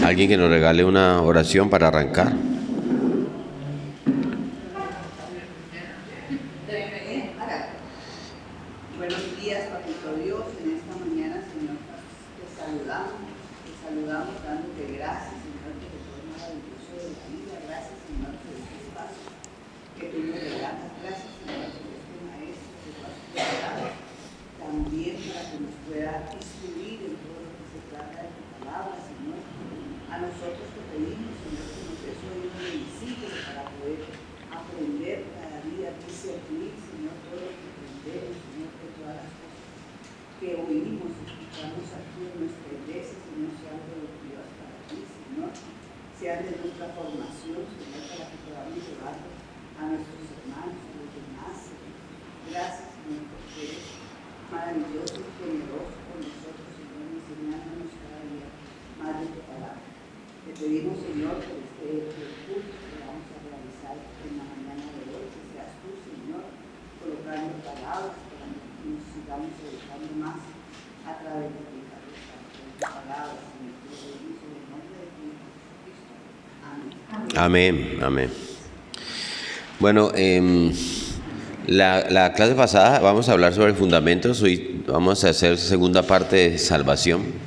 Alguien que nos regale una oración para arrancar. Buenos días, Papito Dios, en esta mañana, Señor, te saludamos dándote gracias, Señor, por todo maravilloso de la vida. Gracias, Señor, por este espacio que tú nos regalas. Gracias, Señor, por este maestro que tú has preparado también para que nos pueda instruir en todo lo que se trata de tu palabra, Señor. A nosotros te pedimos, Señor, que nos des oídos sensibles para poder aprender cada día, discernir, Señor, todo lo que aprendemos, Señor, que todas las cosas que oímos, escuchamos aquí en nuestra iglesia, Señor, sean productivas para ti, Señor, sean de nuestra formación, Señor, para que podamos llevarlo a nuestros hermanos, a los demás, Señor. Gracias, Señor, porque eres maravilloso y generoso con nosotros, Señor, enseñándonos cada día más de tu palabra. Te pedimos, Señor, por este culto que vamos a realizar en la mañana de hoy, que seas tú, Señor, colocando palabras para que nos sigamos educando más a través de ti, Padre, palabras, Señor, te lo pedimos en el nombre de Cristo. Amén. Amén. Bueno, la clase pasada vamos a hablar sobre fundamentos. Hoy vamos a hacer segunda parte de salvación.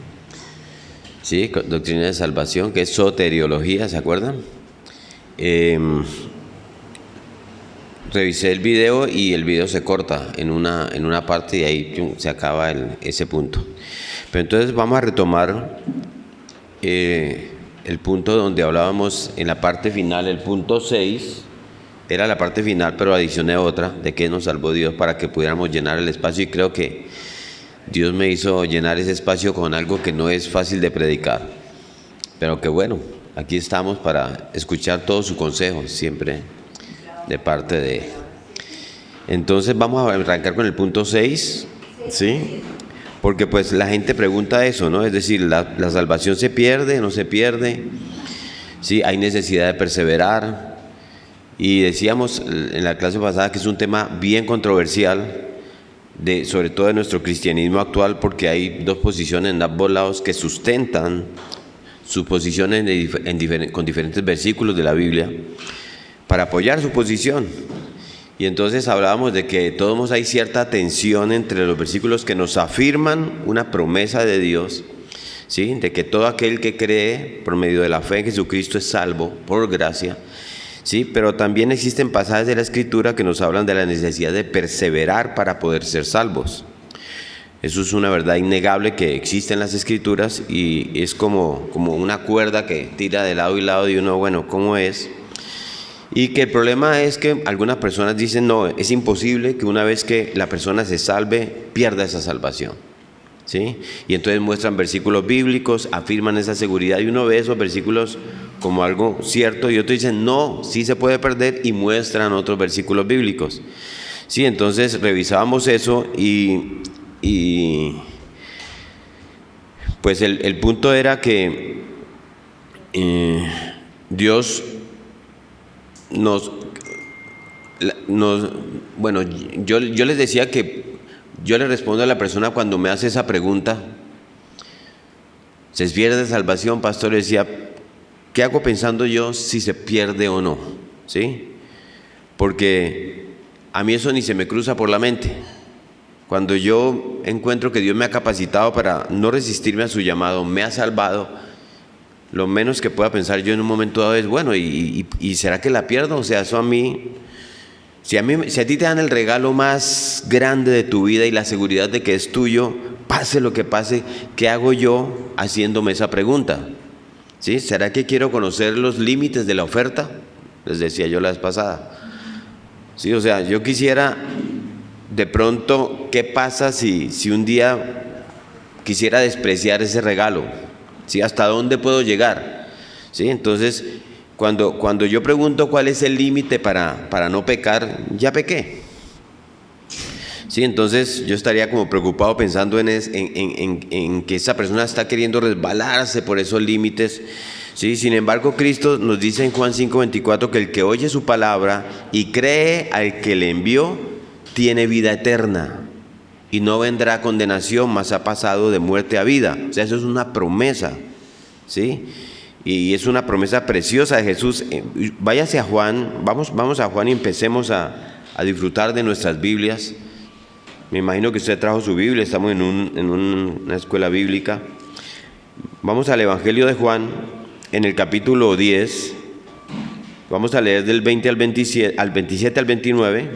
Sí, doctrina de salvación, que es soteriología, ¿se acuerdan? Revisé el video y el video se corta en una parte y ahí se acaba ese punto. Pero entonces vamos a retomar el punto donde hablábamos en la parte final, el punto 6. Era la parte final, pero adicioné otra, de que nos salvó Dios para que pudiéramos llenar el espacio, y creo que Dios me hizo llenar ese espacio con algo que no es fácil de predicar, pero que bueno, aquí estamos para escuchar todos sus consejos, siempre de parte de Él. Entonces vamos a arrancar con el punto 6, ¿sí? Porque pues la gente pregunta eso, ¿no? Es decir, ¿la salvación se pierde, no se pierde? ¿Sí? ¿Hay necesidad de perseverar? Y decíamos en la clase pasada que es un tema bien controversial, sobre todo de nuestro cristianismo actual, porque hay dos posiciones en ambos lados que sustentan sus posiciones con diferentes versículos de la Biblia para apoyar su posición. Y entonces hablábamos de que de todos modos hay cierta tensión entre los versículos que nos afirman una promesa de Dios, ¿sí? De que todo aquel que cree por medio de la fe en Jesucristo es salvo por gracia. Sí, pero también existen pasajes de la Escritura que nos hablan de la necesidad de perseverar para poder ser salvos. Eso es una verdad innegable que existe en las Escrituras, y es como una cuerda que tira de lado y lado, y uno, bueno, ¿cómo es? Y que el problema es que algunas personas dicen, no, es imposible que una vez que la persona se salve, pierda esa salvación, ¿sí? Y entonces muestran versículos bíblicos, afirman esa seguridad, y uno ve esos versículos como algo cierto, y otros dicen, no, sí se puede perder, y muestran otros versículos bíblicos. Sí, entonces revisábamos eso, y pues el punto era que Dios bueno, yo les decía que yo le respondo a la persona cuando me hace esa pregunta, ¿se pierde salvación, pastor? Le decía, ¿qué hago pensando yo si se pierde o no? ¿Sí? Porque a mí eso ni se me cruza por la mente. Cuando yo encuentro que Dios me ha capacitado para no resistirme a su llamado, me ha salvado, lo menos que pueda pensar yo en un momento dado es, bueno, ¿y será que la pierdo? O sea, eso a mí, si a ti te dan el regalo más grande de tu vida y la seguridad de que es tuyo, pase lo que pase, ¿qué hago yo haciéndome esa pregunta? ¿Sí? ¿Será que quiero conocer los límites de la oferta? Les decía yo la vez pasada. Sí, o sea, yo quisiera, de pronto, ¿qué pasa si un día quisiera despreciar ese regalo? ¿Sí? ¿Hasta dónde puedo llegar? ¿Sí? Entonces, cuando yo pregunto cuál es el límite para no pecar, ya pequé. Sí, entonces yo estaría como preocupado pensando en que esa persona está queriendo resbalarse por esos límites. Sí, sin embargo, Cristo nos dice en Juan 5:24 que el que oye su palabra y cree al que le envió tiene vida eterna. y no vendrá condenación, mas ha pasado de muerte a vida. O sea, eso es una promesa, ¿sí? Y es una promesa preciosa de Jesús. Váyase a Juan, vamos a Juan y empecemos a disfrutar de nuestras Biblias. Me imagino que usted trajo su Biblia, estamos en una escuela bíblica. Vamos al Evangelio de Juan, en el capítulo 10. Vamos a leer del 20 al 27 al 29.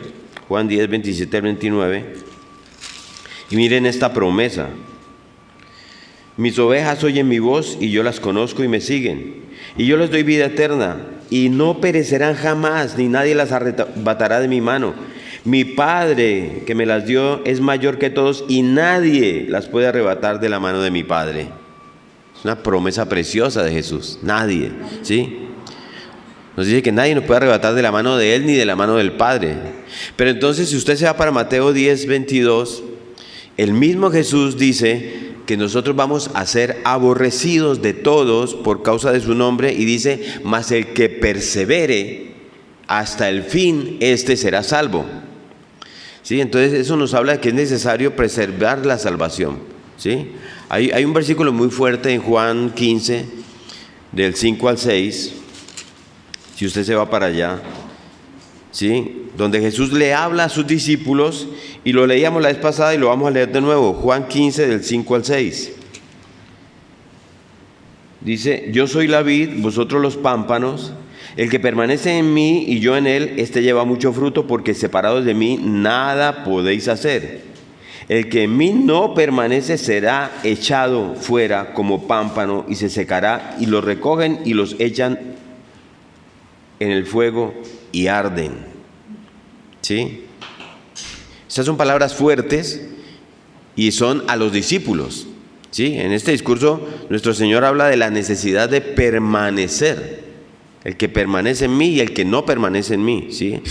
Juan 10, 27 al 29. Y miren esta promesa. Mis ovejas oyen mi voz y yo las conozco y me siguen. Y yo les doy vida eterna y no perecerán jamás, ni nadie las arrebatará de mi mano. Mi Padre que me las dio es mayor que todos y nadie las puede arrebatar de la mano de mi Padre. Es una promesa preciosa de Jesús. Nadie, ¿sí? Nos dice que nadie nos puede arrebatar de la mano de Él ni de la mano del Padre. Pero entonces, si usted se va para Mateo 10, 22, el mismo Jesús dice que nosotros vamos a ser aborrecidos de todos por causa de su nombre, y dice, mas el que persevere hasta el fin, éste será salvo. ¿Sí? Entonces eso nos habla de que es necesario preservar la salvación, ¿sí? Hay un versículo muy fuerte en Juan 15, del 5 al 6, si usted se va para allá, ¿sí? Donde Jesús le habla a sus discípulos, y lo leíamos la vez pasada y lo vamos a leer de nuevo. Juan 15, del 5 al 6. Dice, yo soy la vid, vosotros los pámpanos. El que permanece en mí y yo en él, este lleva mucho fruto, porque separados de mí nada podéis hacer. El que en mí no permanece será echado fuera como pámpano y se secará, y los recogen y los echan en el fuego y arden. ¿Sí? Estas son palabras fuertes y son a los discípulos. ¿Sí? En este discurso nuestro Señor habla de la necesidad de permanecer. El que permanece en mí y el que no permanece en mí, ¿sí?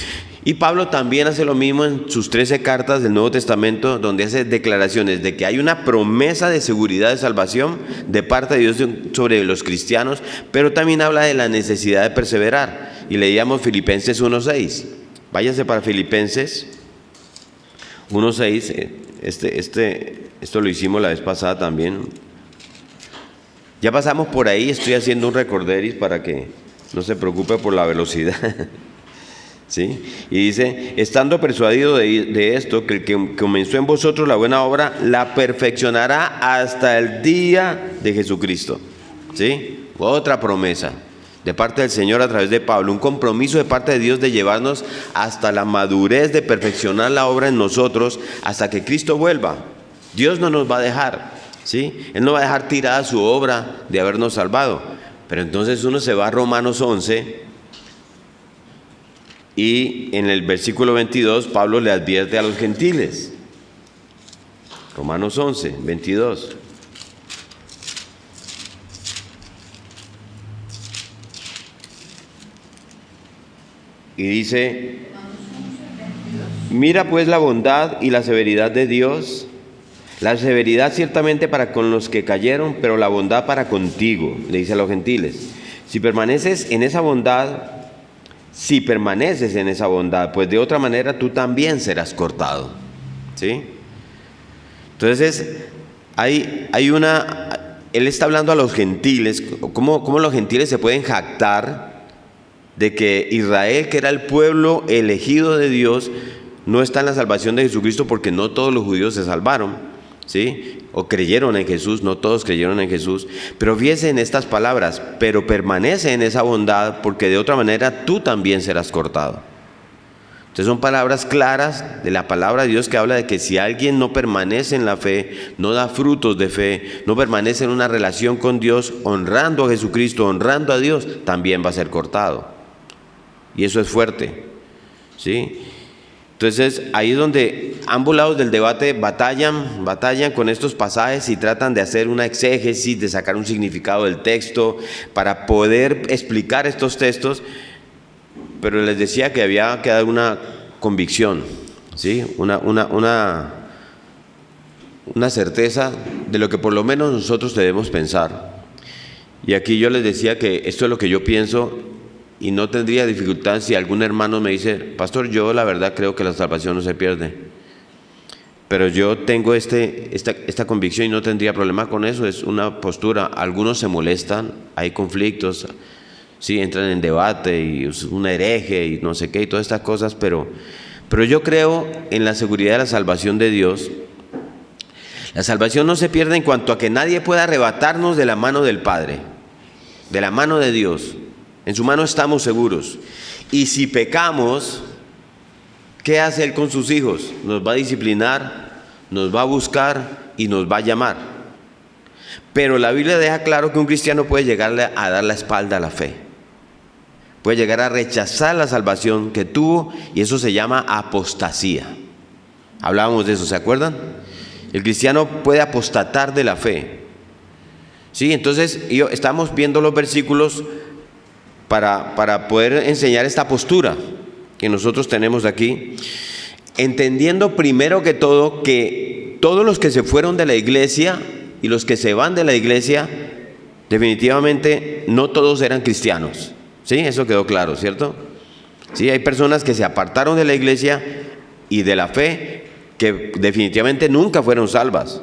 Y Pablo también hace lo mismo en sus 13 cartas del Nuevo Testamento, donde hace declaraciones de que hay una promesa de seguridad de salvación de parte de Dios sobre los cristianos, pero también habla de la necesidad de perseverar. Y leíamos Filipenses 1:6. Váyase para Filipenses 1:6. Esto lo hicimos la vez pasada también. Ya pasamos por ahí, estoy haciendo un recorderis para que no se preocupe por la velocidad. ¿Sí? Y dice, estando persuadido de esto, que el que comenzó en vosotros la buena obra, la perfeccionará hasta el día de Jesucristo. ¿Sí? Otra promesa de parte del Señor a través de Pablo, un compromiso de parte de Dios de llevarnos hasta la madurez, de perfeccionar la obra en nosotros hasta que Cristo vuelva. Dios no nos va a dejar, ¿sí? Él no va a dejar tirada su obra de habernos salvado. Pero entonces uno se va a Romanos 11 y en el versículo 22 Pablo le advierte a los gentiles. Romanos 11, 22. Y dice, mira pues la bondad y la severidad de Dios. La severidad ciertamente para con los que cayeron, pero la bondad para contigo, le dice a los gentiles. Si permaneces en esa bondad, pues de otra manera tú también serás cortado. ¿Sí? Entonces, él está hablando a los gentiles, ¿cómo los gentiles se pueden jactar de que Israel, que era el pueblo elegido de Dios, no está en la salvación de Jesucristo, porque no todos los judíos se salvaron? ¿Sí? O creyeron en Jesús, no todos creyeron en Jesús. Pero fíjese en estas palabras, pero permanece en esa bondad, porque de otra manera tú también serás cortado. Entonces son palabras claras de la palabra de Dios, que habla de que si alguien no permanece en la fe, no da frutos de fe, no permanece en una relación con Dios, honrando a Jesucristo, honrando a Dios, también va a ser cortado. Y eso es fuerte, ¿sí? Entonces ahí es donde ambos lados del debate batallan con estos pasajes y tratan de hacer una exégesis, de sacar un significado del texto para poder explicar estos textos. Pero les decía que había que dar una convicción, ¿sí? Una certeza de lo que por lo menos nosotros debemos pensar. Y aquí yo les decía que esto es lo que yo pienso, y no tendría dificultad si algún hermano me dice, pastor, yo la verdad creo que la salvación no se pierde. pero yo tengo esta convicción y no tendría problema con eso. Es una postura. Algunos se molestan, hay conflictos, sí, entran en debate y es un hereje y no sé qué y todas estas cosas, pero yo creo en la seguridad de la salvación de Dios. La salvación no se pierde en cuanto a que nadie pueda arrebatarnos de la mano del Padre, de la mano de Dios. En su mano estamos seguros. Y si pecamos, ¿qué hace Él con sus hijos? Nos va a disciplinar, nos va a buscar y nos va a llamar. Pero la Biblia deja claro que un cristiano puede llegarle a dar la espalda a la fe. Puede llegar a rechazar la salvación que tuvo, y eso se llama apostasía. Hablábamos de eso, ¿se acuerdan? El cristiano puede apostatar de la fe. Sí, entonces estamos viendo los versículos para poder enseñar esta postura que nosotros tenemos aquí, entendiendo primero que todo que todos los que se fueron de la iglesia y los que se van de la iglesia, definitivamente no todos eran cristianos. Sí, eso quedó claro, ¿cierto? Sí, hay personas que se apartaron de la iglesia y de la fe que definitivamente nunca fueron salvas.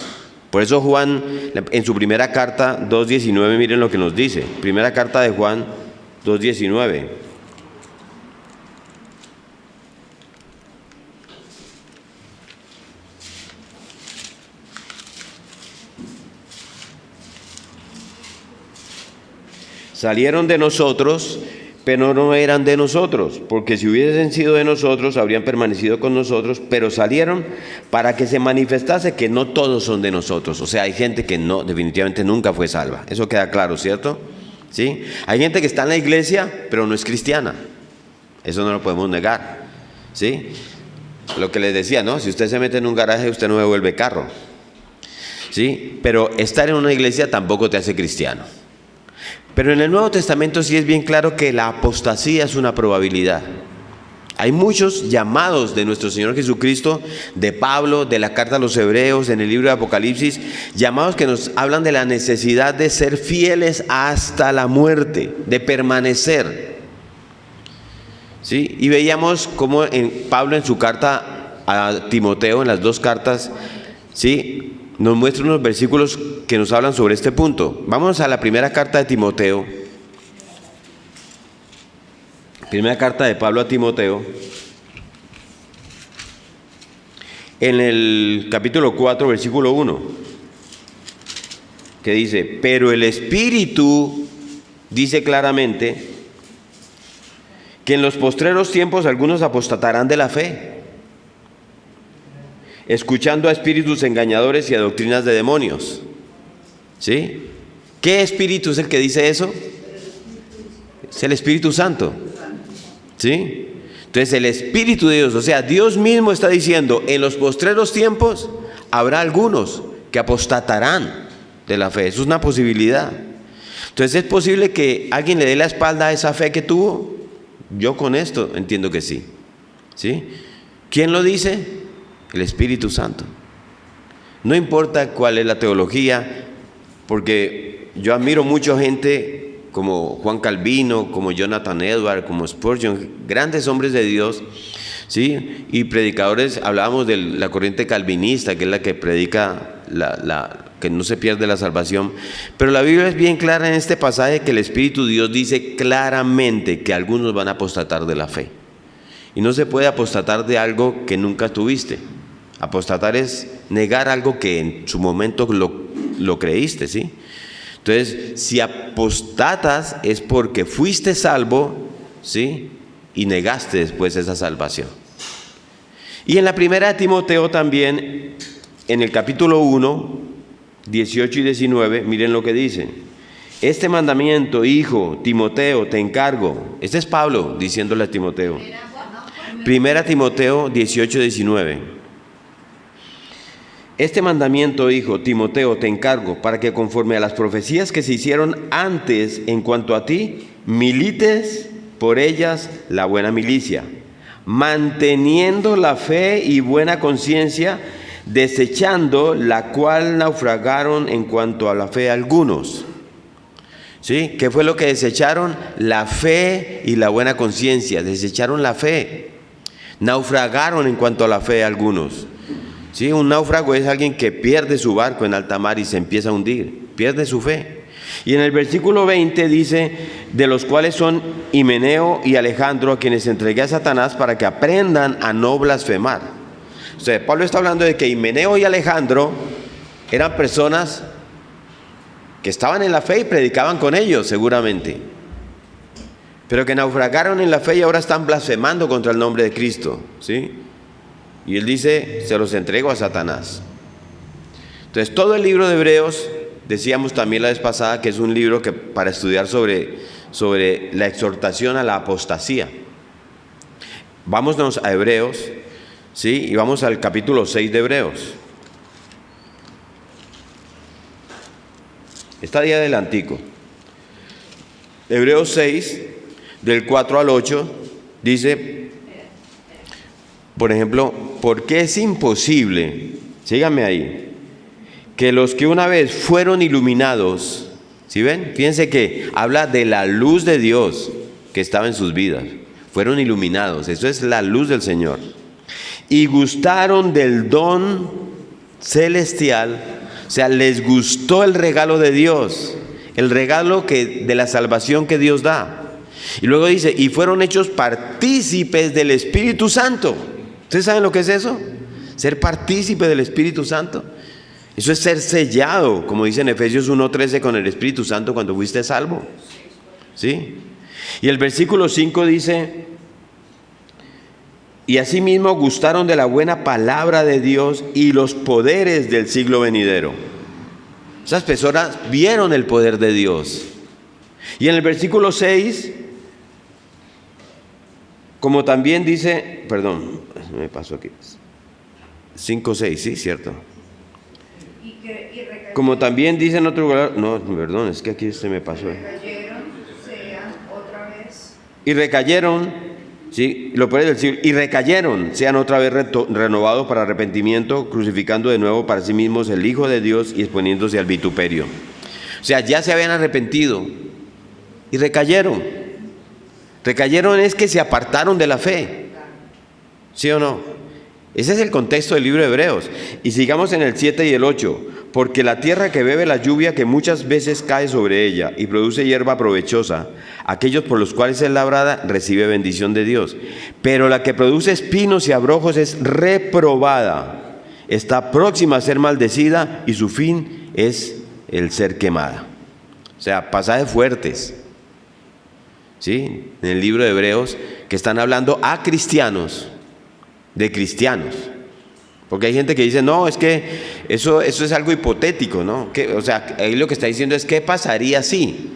Por eso Juan, en su primera carta 2:19, miren lo que nos dice. Primera carta de Juan 2:19. Salieron de nosotros, pero no eran de nosotros, porque si hubiesen sido de nosotros, habrían permanecido con nosotros, pero salieron para que se manifestase que no todos son de nosotros. O sea, hay gente que no, definitivamente nunca fue salva. Eso queda claro, ¿cierto? ¿Sí? Hay gente que está en la iglesia, pero no es cristiana. Eso no lo podemos negar. ¿Sí? Lo que les decía, ¿no? Si usted se mete en un garaje, usted no devuelve carro. ¿Sí? Pero estar en una iglesia tampoco te hace cristiano. Pero en el Nuevo Testamento sí es bien claro que la apostasía es una probabilidad. Hay muchos llamados de nuestro Señor Jesucristo, de Pablo, de la carta a los Hebreos, en el libro de Apocalipsis, llamados que nos hablan de la necesidad de ser fieles hasta la muerte, de permanecer. ¿Sí? Y veíamos cómo Pablo en su carta a Timoteo, en las dos cartas, ¿sí?, nos muestra unos versículos que nos hablan sobre este punto. Vamos a la primera carta de Timoteo. Primera carta de Pablo a Timoteo. En el capítulo 4, versículo 1. Que dice: pero el Espíritu dice claramente que en los postreros tiempos algunos apostatarán de la fe, escuchando a espíritus engañadores y a doctrinas de demonios. ¿Sí? ¿Qué espíritu es el que dice eso? Es el Espíritu Santo. ¿Sí? Entonces el Espíritu de Dios, o sea, Dios mismo está diciendo, en los postreros tiempos habrá algunos que apostatarán de la fe. Eso es una posibilidad. Entonces, ¿es posible que alguien le dé la espalda a esa fe que tuvo? Yo con esto entiendo que sí. ¿Sí? ¿Quién lo dice? El Espíritu Santo. No importa cuál es la teología, porque yo admiro mucha gente como Juan Calvino, como Jonathan Edwards, como Spurgeon, grandes hombres de Dios, ¿sí? Y predicadores. Hablábamos de la corriente calvinista, que es la que predica que no se pierde la salvación. Pero la Biblia es bien clara en este pasaje que el Espíritu de Dios dice claramente que algunos van a apostatar de la fe. Y no se puede apostatar de algo que nunca tuviste. Apostatar es negar algo que en su momento lo creíste, ¿sí? Entonces, si apostatas es porque fuiste salvo, ¿sí?, y negaste después esa salvación. Y en la primera de Timoteo también, en el capítulo 1, 18 y 19, miren lo que dice: este mandamiento, hijo Timoteo, te encargo. Este es Pablo diciéndole a Timoteo. Primera Timoteo 18, 19. Este mandamiento, hijo Timoteo, te encargo, para que conforme a las profecías que se hicieron antes en cuanto a ti, milites por ellas la buena milicia, manteniendo la fe y buena conciencia, desechando la cual naufragaron en cuanto a la fe algunos. ¿Sí? ¿Qué fue lo que desecharon? La fe y la buena conciencia. Desecharon la fe. Naufragaron en cuanto a la fe algunos. ¿Sí? Un náufrago es alguien que pierde su barco en alta mar y se empieza a hundir, pierde su fe. Y en el versículo 20 dice, de los cuales son Himeneo y Alejandro, a quienes entregué a Satanás para que aprendan a no blasfemar. O sea, Pablo está hablando de que Himeneo y Alejandro eran personas que estaban en la fe y predicaban con ellos seguramente, pero que naufragaron en la fe y ahora están blasfemando contra el nombre de Cristo, ¿sí? Y él dice, se los entrego a Satanás. Entonces todo el libro de Hebreos, decíamos también la vez pasada que es un libro que para estudiar sobre la exhortación a la apostasía. Vámonos a Hebreos, ¿sí? Y vamos al capítulo 6 de Hebreos. Está ahí adelantico. Hebreos 6, del 4 al 8, dice, por ejemplo, ¿por qué es imposible, síganme ahí, que los que una vez fueron iluminados, ¿sí ven? Fíjense que habla de la luz de Dios que estaba en sus vidas, fueron iluminados, eso es la luz del Señor, y gustaron del don celestial, o sea, les gustó el regalo de Dios, el regalo de la salvación que Dios da. Y luego dice, y fueron hechos partícipes del Espíritu Santo. ¿Ustedes saben lo que es eso? Ser partícipe del Espíritu Santo. Eso es ser sellado, como dice en Efesios 1:13, con el Espíritu Santo cuando fuiste salvo. ¿Sí? Y el versículo 5 dice, y asimismo gustaron de la buena palabra de Dios y los poderes del siglo venidero. Esas personas vieron el poder de Dios. Y en el versículo 6, como también dice, perdón, me pasó aquí, 5:6, sí, cierto. Como también dice en otro lugar, no, perdón, es que aquí se me pasó. Y recayeron, sí, lo puedes decir, y recayeron, sean otra vez renovados para arrepentimiento, crucificando de nuevo para sí mismos el Hijo de Dios y exponiéndose al vituperio. O sea, ya se habían arrepentido y recayeron. Recayeron es que se apartaron de la fe, ¿sí o no? Ese es el contexto del libro de Hebreos. Y sigamos en el 7 y el 8. Porque la tierra que bebe la lluvia que muchas veces cae sobre ella y produce hierba provechosa, aquellos por los cuales es labrada recibe bendición de Dios. Pero la que produce espinos y abrojos es reprobada, está próxima a ser maldecida y su fin es el ser quemada. O sea, pasajes fuertes, ¿sí? En el libro de Hebreos, que están hablando a cristianos, de cristianos. Porque hay gente que dice, no, es que eso es algo hipotético, ¿no? O sea, ahí lo que está diciendo es, ¿qué pasaría si?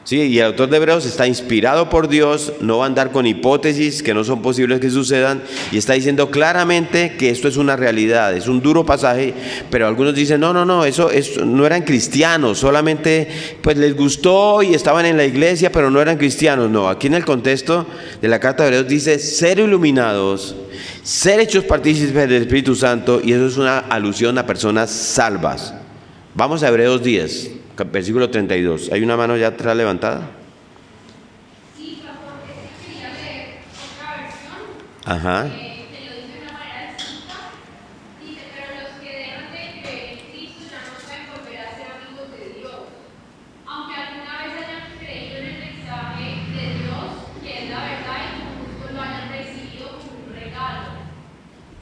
Sí, y el autor de Hebreos está inspirado por Dios, no va a andar con hipótesis que no son posibles que sucedan, y está diciendo claramente que esto es una realidad, es un duro pasaje, pero algunos dicen, no, eso no eran cristianos, solamente pues les gustó y estaban en la iglesia, pero no eran cristianos. No, aquí en el contexto de la carta de Hebreos dice, ser iluminados, ser hechos partícipes del Espíritu Santo, y eso es una alusión a personas salvas. Vamos a Hebreos 10. Versículo 32. ¿Hay una mano ya atrás levantada? Sí, pastor, es que quería leer otra versión. Ajá. Que lo dice de una manera distinta. Dice, pero los que dejan de creer en Cristo ya no pueden volver a ser amigos de Dios. Aunque alguna vez hayan creído en el mensaje de Dios, que es la verdad, y con gusto lo hayan recibido como un regalo.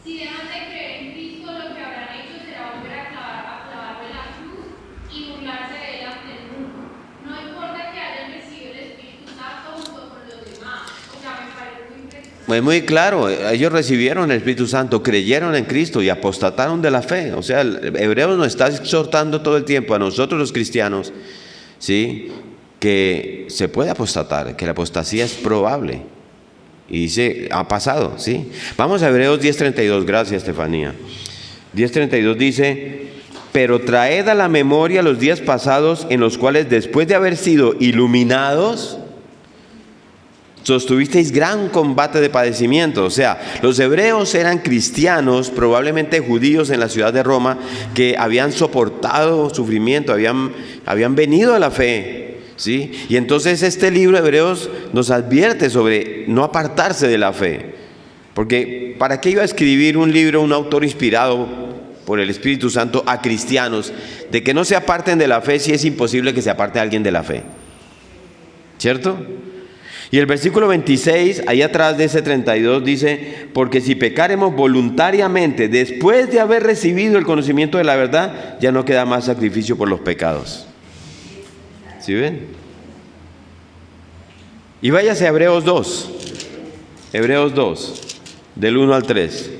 Si dejan de creer en Cristo, lo que habrán hecho será volver a clavarlo en la cruz y burlarse de él ante el mundo. No importa que hayan recibido el Espíritu Santo junto con los demás. O sea, me parece muy impresionante. Es muy claro, ellos recibieron el Espíritu Santo, creyeron en Cristo y apostataron de la fe. O sea, el Hebreo nos está exhortando todo el tiempo a nosotros los cristianos, ¿sí?, que se puede apostatar, que la apostasía es probable. Y dice, ha pasado, ¿sí? Vamos a Hebreos 10:32, gracias Estefanía. 10:32 dice, pero traed a la memoria los días pasados en los cuales después de haber sido iluminados, sostuvisteis gran combate de padecimiento. O sea, los hebreos eran cristianos, probablemente judíos en la ciudad de Roma, que habían soportado sufrimiento, habían venido a la fe, ¿sí? Y entonces este libro de Hebreos nos advierte sobre no apartarse de la fe. Porque ¿para qué iba a escribir un libro un autor inspirado por el Espíritu Santo a cristianos de que no se aparten de la fe si es imposible que se aparte alguien de la fe. ¿Cierto? Y el versículo 26, ahí atrás de ese 32 dice, porque si pecaremos voluntariamente después de haber recibido el conocimiento de la verdad, ya no queda más sacrificio por los pecados. ¿Sí ven? Y váyase a Hebreos 2, del 1 al 3.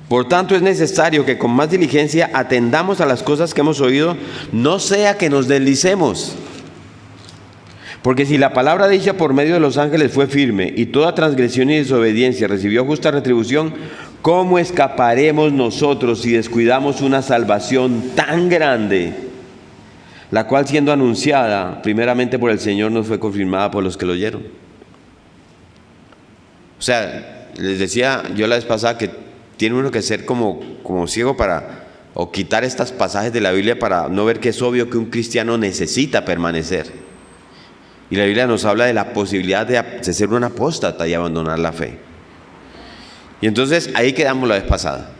Por tanto, es necesario que con más diligencia atendamos a las cosas que hemos oído, no sea que nos deslicemos. Porque si la palabra dicha por medio de los ángeles fue firme, y toda transgresión y desobediencia recibió justa retribución, ¿cómo escaparemos nosotros si descuidamos una salvación tan grande, la cual, siendo anunciada primeramente por el Señor, nos fue confirmada por los que lo oyeron? O sea, les decía yo la vez pasada que tiene uno que ser como ciego o quitar estos pasajes de la Biblia para no ver que es obvio que un cristiano necesita permanecer. Y la Biblia nos habla de la posibilidad de ser un apóstata y abandonar la fe. Y entonces ahí quedamos la vez pasada,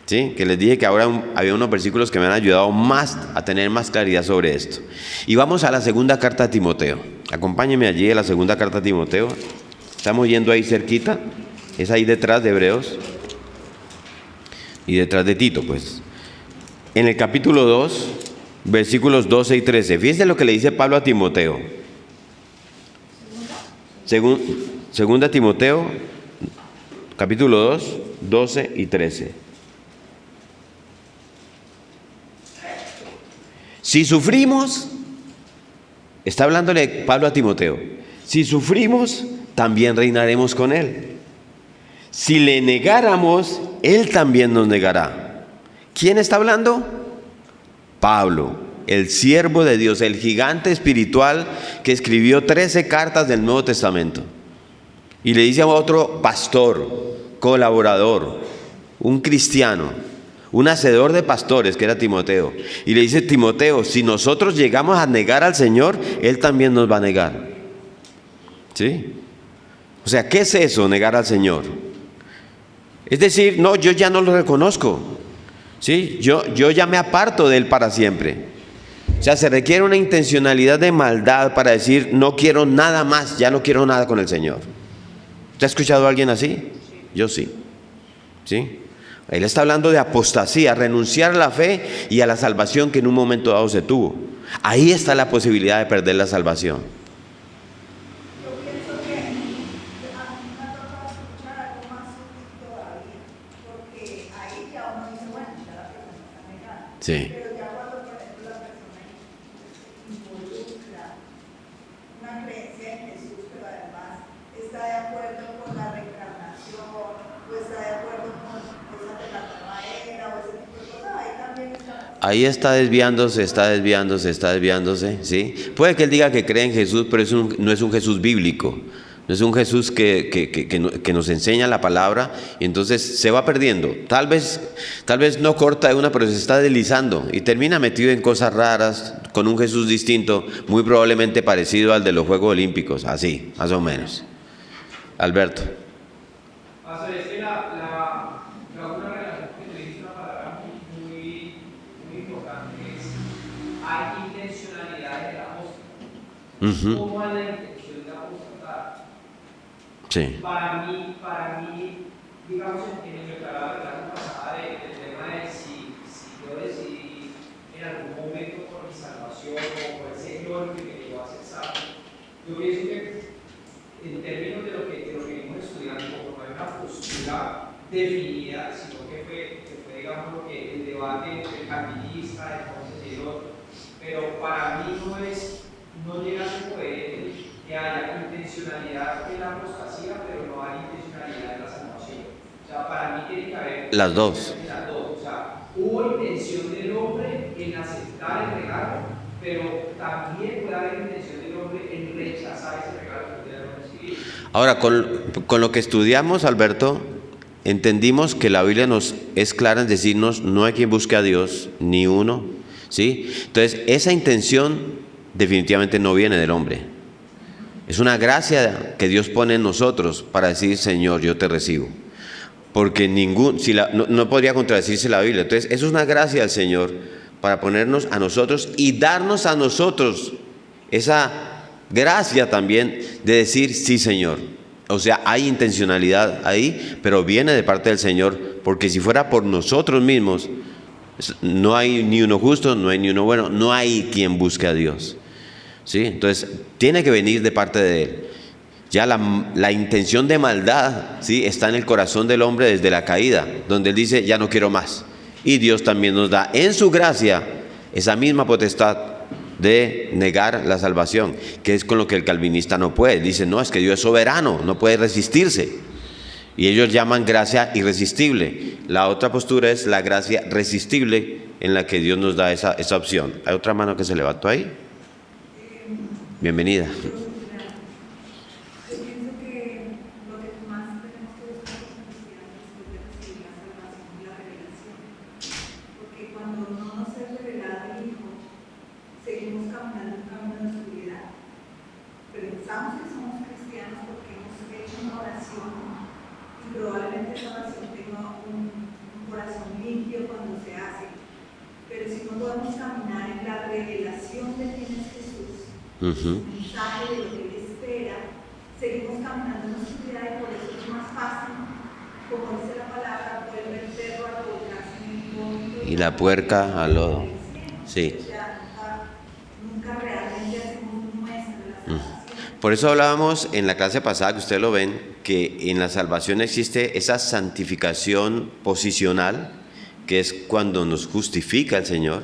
¿sí? Que les dije que ahora había unos versículos que me han ayudado más a tener más claridad sobre esto. Y vamos a la segunda carta a Timoteo. Acompáñenme allí a la segunda carta a Timoteo. Estamos yendo ahí cerquita. Es ahí detrás de Hebreos. Y detrás de Tito, pues. En el capítulo 2, versículos 12 y 13. Fíjense lo que le dice Pablo a Timoteo. Segunda Timoteo, capítulo 2, 12 y 13. Si sufrimos, está hablándole Pablo a Timoteo, si sufrimos, también reinaremos con él. Si le negáramos, él también nos negará. ¿Quién está hablando? Pablo, el siervo de Dios, el gigante espiritual que escribió 13 cartas del Nuevo Testamento. Y le dice a otro pastor, colaborador, un cristiano, un hacedor de pastores que era Timoteo. Y le dice: Timoteo, si nosotros llegamos a negar al Señor, Él también nos va a negar. ¿Sí? O sea, ¿qué es eso, negar al Señor? Es decir, no, yo ya no lo reconozco. ¿Sí? Yo ya me aparto de Él para siempre. O sea, se requiere una intencionalidad de maldad para decir: no quiero nada más, ya no quiero nada con el Señor. ¿Usted ha escuchado a alguien así? Yo sí. ¿Sí? Él está hablando de apostasía, renunciar a la fe y a la salvación que en un momento dado se tuvo. Ahí está la posibilidad de perder la salvación. Yo pienso que a mí me ha tocado escuchar algo más sutil todavía, porque ahí ya uno dice, bueno, ya la persona está negada. Sí. Pero ya cuando, por ejemplo, la persona involucra una creencia en Jesús, pero además está de acuerdo con la reencarnación, o está de acuerdo con cosas de la nueva era, o ese tipo de cosas, ahí también está. Ahí está desviándose, ¿sí? Puede que él diga que cree en Jesús, pero no es un Jesús bíblico. No es un Jesús que nos enseña la palabra, y entonces se va perdiendo. Tal vez no corta de una, pero se está deslizando y termina metido en cosas raras, con un Jesús distinto, muy probablemente parecido al de los Juegos Olímpicos, así, más o menos. Alberto. Pastor, es que una relación que te dice una palabra muy importante es: hay intencionalidad de la apóstata. ¿Cómo es la intención de apostatar? Sí. Para mí, digamos, en el declarado de la pasada del tema de si yo decidí en algún momento por mi salvación o por el Señor que me llevó a ser salvo, yo pienso que en términos de lo que venimos estudiando, como no hay una postura definida, sino que fue digamos, el debate entre calvinista, entonces y el otro. Pero para mí no llega a ser coherente que haya intencionalidad en la apostasía, pero no hay intencionalidad en la salvación. O sea, para mí tiene que haber las dos. O sea, hubo intención del hombre en aceptar el regalo, pero también puede haber intención del hombre en rechazar ese regalo que usted no recibido. Ahora, con lo que estudiamos, Alberto, entendimos que la Biblia nos es clara en decirnos: no hay quien busque a Dios, ni uno, ¿sí? Entonces, esa intención definitivamente no viene del hombre. Es una gracia que Dios pone en nosotros para decir: Señor, yo te recibo. porque no podría contradecirse la Biblia. Entonces, eso es una gracia del Señor para ponernos a nosotros y darnos a nosotros esa gracia también de decir sí, Señor. O sea, hay intencionalidad ahí, pero viene de parte del Señor, porque si fuera por nosotros mismos, no hay ni uno justo, no hay ni uno bueno, no hay quien busque a Dios. ¿Sí? Entonces, tiene que venir de parte de Él. Ya la intención de maldad, ¿sí?, está en el corazón del hombre desde la caída, donde él dice, ya no quiero más. Y Dios también nos da en su gracia esa misma potestad de negar la salvación, que es con lo que el calvinista no puede. Dice, no, es que Dios es soberano, no puede resistirse. Y ellos llaman gracia irresistible. La otra postura es la gracia resistible, en la que Dios nos da esa opción. ¿Hay otra mano que se levantó ahí? Bienvenida. Probablemente esa oración tenga un corazón limpio cuando se hace, pero si no podemos caminar en la revelación de quién es Jesús, el mensaje de lo que Él espera, seguimos caminando en oscuridad y por eso es más fácil, como dice la palabra, vuelve el perro a volcarse en el vómito Y la puerca al lodo. Sí. O sea, nunca realmente hacemos nuestra la salvación. Por eso hablábamos en la clase pasada, que ustedes lo ven, que en la salvación existe esa santificación posicional, que es cuando nos justifica el Señor,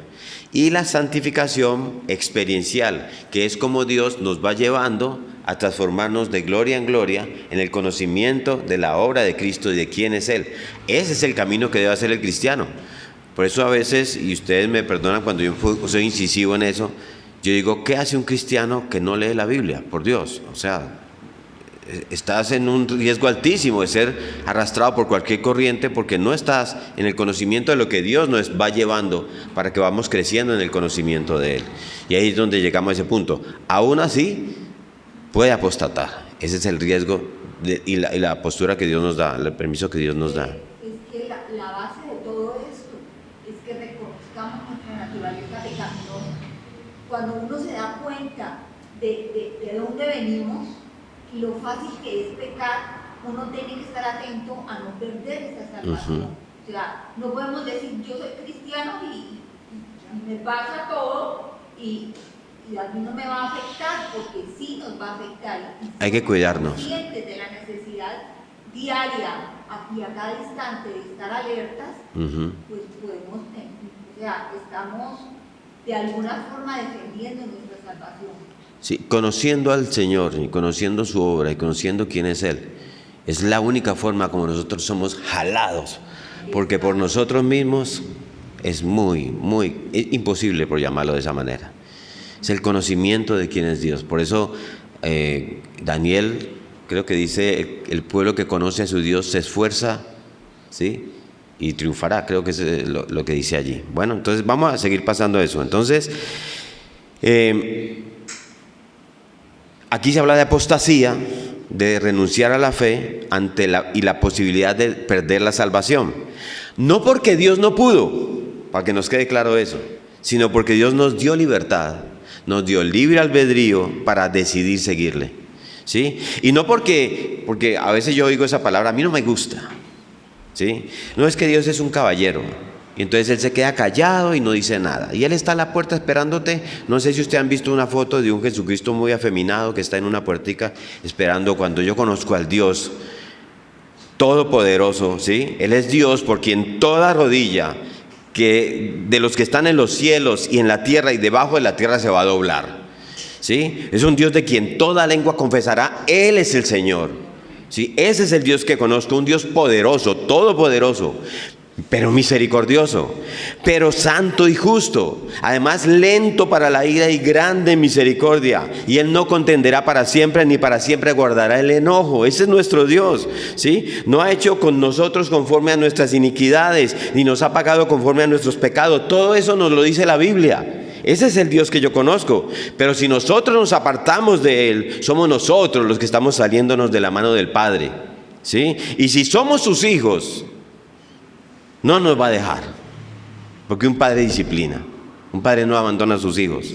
y la santificación experiencial, que es como Dios nos va llevando a transformarnos de gloria en gloria en el conocimiento de la obra de Cristo y de quién es Él. Ese es el camino que debe hacer el cristiano. Por eso a veces, y ustedes me perdonan cuando yo soy incisivo en eso, yo digo, ¿qué hace un cristiano que no lee la Biblia? Por Dios, o sea, estás en un riesgo altísimo de ser arrastrado por cualquier corriente, porque no estás en el conocimiento de lo que Dios nos va llevando para que vamos creciendo en el conocimiento de Él. Y ahí es donde llegamos a ese punto. Aún así, puede apostatar. Ese es el riesgo y la postura que Dios nos da, el permiso que Dios nos da. Es que la base de todo esto es que reconozcamos nuestra naturaleza pecaminosa. Cuando uno se da cuenta de dónde venimos y lo fácil que es pecar, uno tiene que estar atento a no perder esa salvación. O sea, no podemos decir, yo soy cristiano y me pasa todo y a mí no me va a afectar, porque sí nos va a afectar. Hay que cuidarnos. Conscientes de la necesidad diaria y a cada instante de estar alertas, pues podemos, o sea, estamos de alguna forma defendiendo nuestra salvación. Sí, conociendo al Señor y conociendo su obra y conociendo quién es Él, es la única forma como nosotros somos jalados, porque por nosotros mismos es es imposible, por llamarlo de esa manera. Es el conocimiento de quién es Dios. Por eso Daniel creo que dice, el pueblo que conoce a su Dios se esfuerza, ¿sí?, y triunfará, creo que es lo que dice allí. Bueno, entonces vamos a seguir pasando eso. Entonces, aquí se habla de apostasía, de renunciar a la fe y la posibilidad de perder la salvación. No porque Dios no pudo, para que nos quede claro eso, sino porque Dios nos dio libertad, nos dio libre albedrío para decidir seguirle, ¿sí? Y no porque a veces yo oigo esa palabra, a mí no me gusta, ¿sí? No, es que Dios es un caballero y entonces Él se queda callado y no dice nada y Él está a la puerta esperándote. No sé si ustedes han visto una foto de un Jesucristo muy afeminado que está en una puertica esperando. Cuando yo conozco al Dios todopoderoso, ¿sí? Él es Dios por quien toda rodilla de los que están en los cielos y en la tierra y debajo de la tierra se va a doblar, ¿sí? Es un Dios de quien toda lengua confesará, Él es el Señor, ¿sí? Ese es el Dios que conozco, un Dios poderoso, todopoderoso, pero misericordioso, pero santo y justo, además lento para la ira y grande en misericordia, y Él no contenderá para siempre, ni para siempre guardará el enojo. Ese es nuestro Dios, ¿sí? No ha hecho con nosotros conforme a nuestras iniquidades, ni nos ha pagado conforme a nuestros pecados. Todo eso nos lo dice la Biblia. Ese es el Dios que yo conozco. Pero si nosotros nos apartamos de Él, somos nosotros los que estamos saliéndonos de la mano del Padre. ¿sí? Y si somos sus hijos, no nos va a dejar, porque un padre disciplina. Un padre no abandona a sus hijos,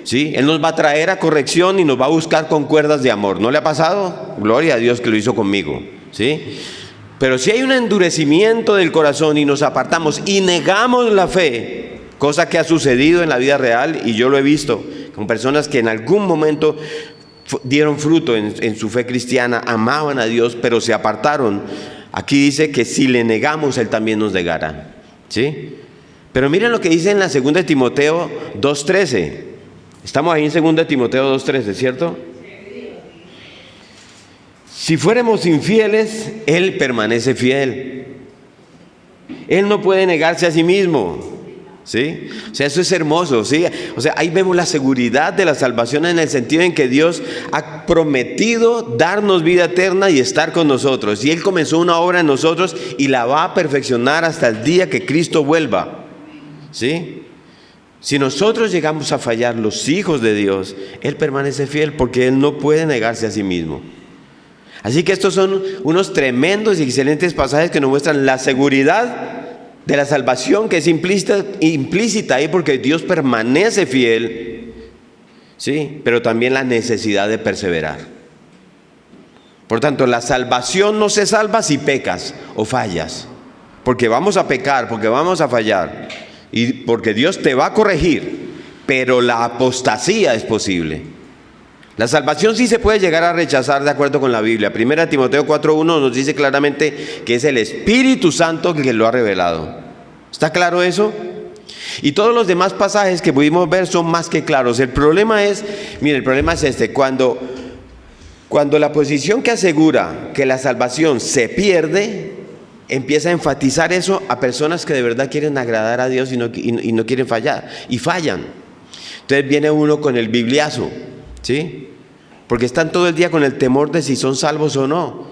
¿sí? Él nos va a traer a corrección y nos va a buscar con cuerdas de amor. ¿No le ha pasado? Gloria a Dios que lo hizo conmigo, ¿sí? Pero si hay un endurecimiento del corazón y nos apartamos y negamos la fe, cosa que ha sucedido en la vida real, y yo lo he visto con personas que en algún momento dieron fruto en su fe cristiana, amaban a Dios, pero se apartaron. Aquí dice que si le negamos, Él también nos negará, ¿sí? Pero miren lo que dice en la 2 Timoteo 2:13. Estamos ahí en 2 Timoteo 2:13, ¿cierto? Si fuéramos infieles, Él permanece fiel. Él no puede negarse a sí mismo, ¿sí? O sea, eso es hermoso, ¿sí? O sea, ahí vemos la seguridad de la salvación en el sentido en que Dios ha prometido darnos vida eterna y estar con nosotros. Y Él comenzó una obra en nosotros y la va a perfeccionar hasta el día que Cristo vuelva. ¿Sí? Si nosotros llegamos a fallar, los hijos de Dios, Él permanece fiel porque Él no puede negarse a sí mismo. Así que estos son unos tremendos y excelentes pasajes que nos muestran la seguridad de la salvación que es implícita ahí porque Dios permanece fiel, ¿sí? Pero también la necesidad de perseverar. Por tanto, la salvación no se salva si pecas o fallas, porque vamos a pecar, porque vamos a fallar. Y porque Dios te va a corregir, pero la apostasía es posible. La salvación sí se puede llegar a rechazar de acuerdo con la Biblia. 1 Timoteo 4:1 nos dice claramente que es el Espíritu Santo que lo ha revelado. ¿Está claro eso? Y todos los demás pasajes que pudimos ver son más que claros. El problema es, mire, el problema es este: cuando la posición que asegura que la salvación se pierde, empieza a enfatizar eso a personas que de verdad quieren agradar a Dios y no quieren fallar, y fallan. Entonces viene uno con el bibliazo, ¿sí? Porque están todo el día con el temor de si son salvos o no.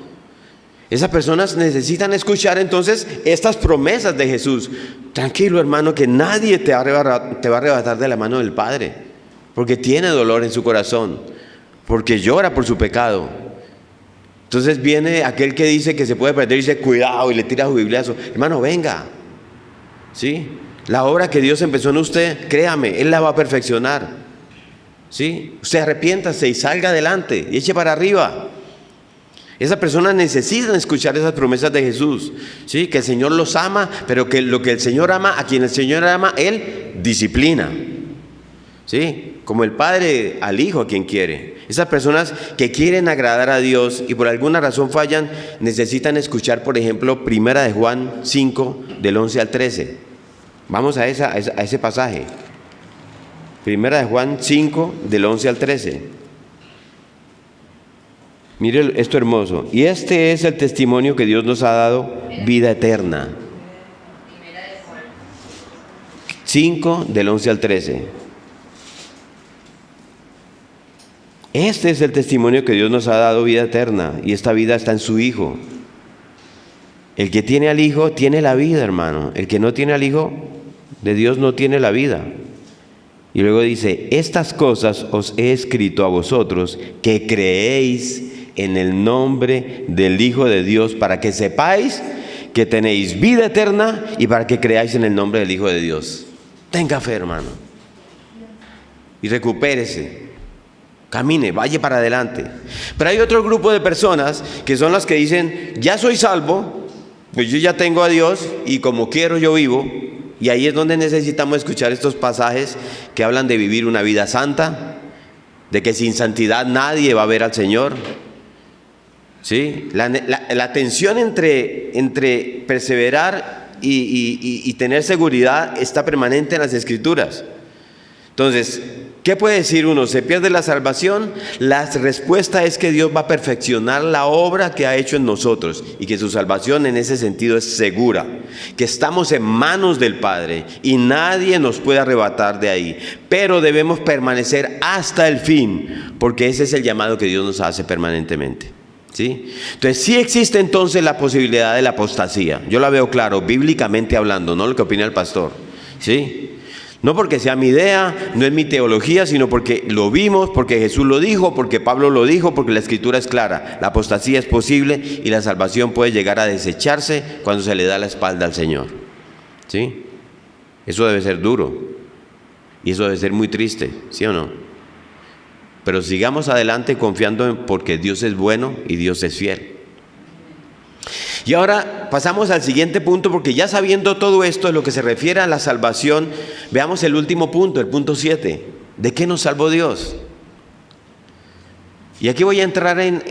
Esas personas necesitan escuchar entonces estas promesas de Jesús. Tranquilo, hermano, que nadie te va a arrebatar de la mano del Padre, porque tiene dolor en su corazón, porque llora por su pecado. Entonces viene aquel que dice que se puede perder y dice cuidado y le tira su bibliazo. Hermano, venga, ¿sí? La obra que Dios empezó en usted, créame, Él la va a perfeccionar, ¿sí? Usted arrepiéntase y salga adelante y eche para arriba. Esas personas necesitan escuchar esas promesas de Jesús, ¿sí? Que el Señor los ama, pero que lo que el Señor ama, a quien el Señor ama, Él disciplina, ¿sí? Como el Padre al Hijo a quien quiere. Esas personas que quieren agradar a Dios y por alguna razón fallan, necesitan escuchar, por ejemplo, 1 de Juan 5, del 11 al 13. Vamos a ese pasaje. 1 de Juan 5, del 11 al 13. Mire esto hermoso. Y este es el testimonio que Dios nos ha dado, vida eterna. 5, del 11 al 13. Este es el testimonio que Dios nos ha dado, vida eterna, y esta vida está en su Hijo. El que tiene al Hijo tiene la vida, hermano. El que no tiene al Hijo de Dios no tiene la vida. Y luego dice: estas cosas os he escrito a vosotros que creéis en el nombre del Hijo de Dios, para que sepáis que tenéis vida eterna y para que creáis en el nombre del Hijo de Dios. Tenga fe, hermano, y recupérese. Camine, vaya para adelante. Pero hay otro grupo de personas que son las que dicen: ya soy salvo, pues yo ya tengo a Dios y como quiero yo vivo. Y ahí es donde necesitamos escuchar estos pasajes que hablan de vivir una vida santa, de que sin santidad nadie va a ver al Señor, ¿sí? La tensión entre perseverar y tener seguridad está permanente en las Escrituras. Entonces, ¿qué puede decir uno? ¿Se pierde la salvación? La respuesta es que Dios va a perfeccionar la obra que ha hecho en nosotros y que su salvación en ese sentido es segura, que estamos en manos del Padre y nadie nos puede arrebatar de ahí, pero debemos permanecer hasta el fin, porque ese es el llamado que Dios nos hace permanentemente, ¿sí? Entonces sí existe entonces la posibilidad de la apostasía. Yo la veo claro, bíblicamente hablando, no lo que opina el pastor, ¿sí? No porque sea mi idea, no es mi teología, sino porque lo vimos, porque Jesús lo dijo, porque Pablo lo dijo, porque la Escritura es clara. La apostasía es posible y la salvación puede llegar a desecharse cuando se le da la espalda al Señor. ¿Sí? Eso debe ser duro y eso debe ser muy triste, ¿sí o no? Pero sigamos adelante confiando en porque Dios es bueno y Dios es fiel. Y ahora pasamos al siguiente punto, porque ya sabiendo todo esto en lo que se refiere a la salvación, veamos el último punto, el punto 7. ¿De qué nos salvó Dios? Y aquí voy a entrar en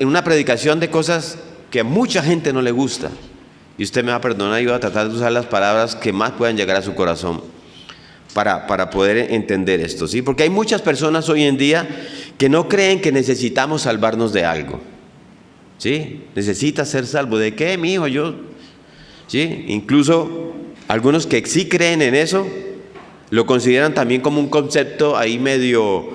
una predicación de cosas que a mucha gente no le gusta. Y usted me va a perdonar y voy a tratar de usar las palabras que más puedan llegar a su corazón para poder entender esto, ¿sí? Porque hay muchas personas hoy en día que no creen que necesitamos salvarnos de algo. ¿Sí? ¿Necesitas ser salvo de qué, mi hijo? ¿Sí? Incluso algunos que sí creen en eso lo consideran también como un concepto ahí medio